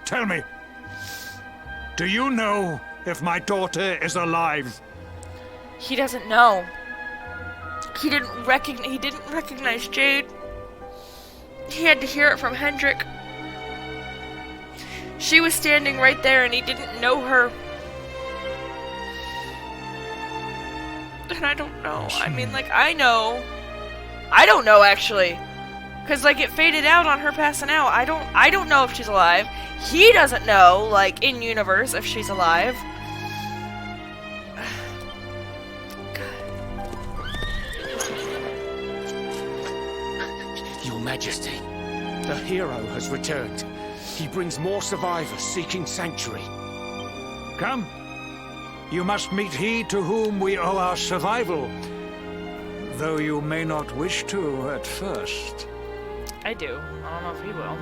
Tell me, do you know if my daughter is alive? He doesn't know. He didn't recognize Jade. He had to hear it from Hendrik. She was standing right there and he didn't know her. And I don't know. I mean, like, I know. I don't know, actually. Because, like, it faded out on her passing out. I don't know if she's alive. He doesn't know, like, in universe, if she's alive. Your Majesty, the hero has returned. He brings more survivors seeking sanctuary. Come. You must meet he to whom we owe our survival. Though you may not wish to at first. I do. I don't know if he will.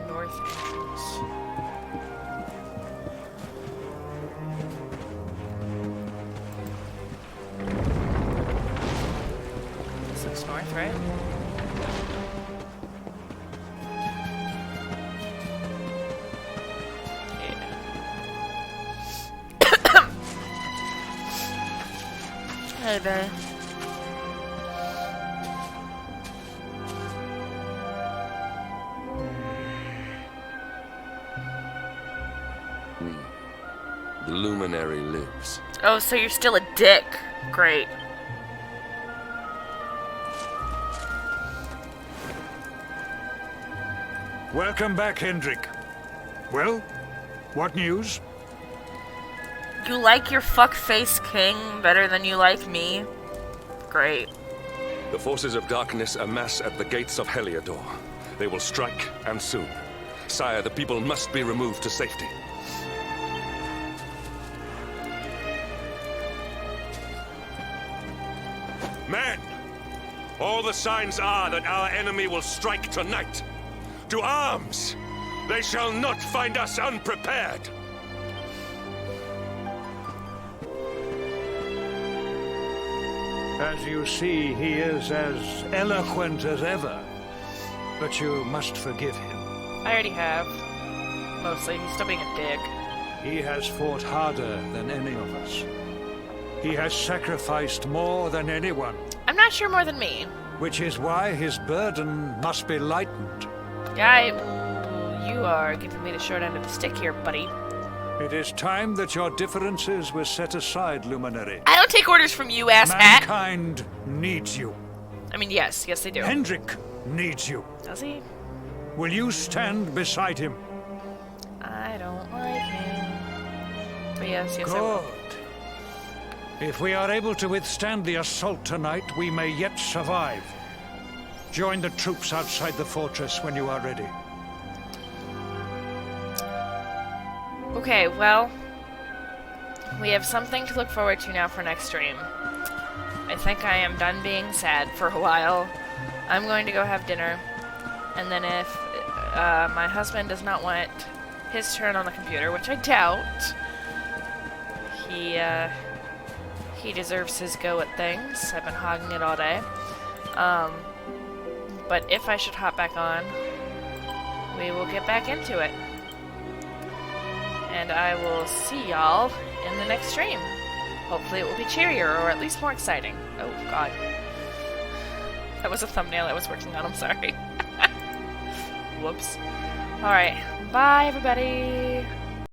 North entrance. This looks north, right? Hey there. The Luminary lives. Oh, so you're still a dick. Great. Welcome back, Hendrik. Well, what news? You like your fuckface king better than you like me? Great. The forces of darkness amass at the gates of Heliodor. They will strike, and soon. Sire, the people must be removed to safety. Men! All the signs are that our enemy will strike tonight. To arms! They shall not find us unprepared! As you see, he is as eloquent as ever. But you must forgive him. I already have. Mostly. He's still being a dick. He has fought harder than any of us. He has sacrificed more than anyone. I'm not sure more than me. Which is why his burden must be lightened. Yeah, you are giving me the short end of the stick here, buddy. It is time that your differences were set aside, Luminary. I don't take orders from you, asshat. Mankind needs you. I mean, yes, they do. Hendrik needs you. Does he? Will you stand beside him? I don't like him. But yes, I Good. will. If we are able to withstand the assault tonight, we may yet survive. Join the troops outside the fortress when you are ready. Okay, well, we have something to look forward to now for next stream. I think I am done being sad for a while. I'm going to go have dinner, and then if my husband does not want his turn on the computer, which I doubt, he deserves his go at things. I've been hogging it all day. But if I should hop back on, we will get back into it. And I will see y'all in the next stream. Hopefully it will be cheerier, or at least more exciting. Oh, God. That was a thumbnail I was working on, I'm sorry. Whoops. Alright, bye everybody!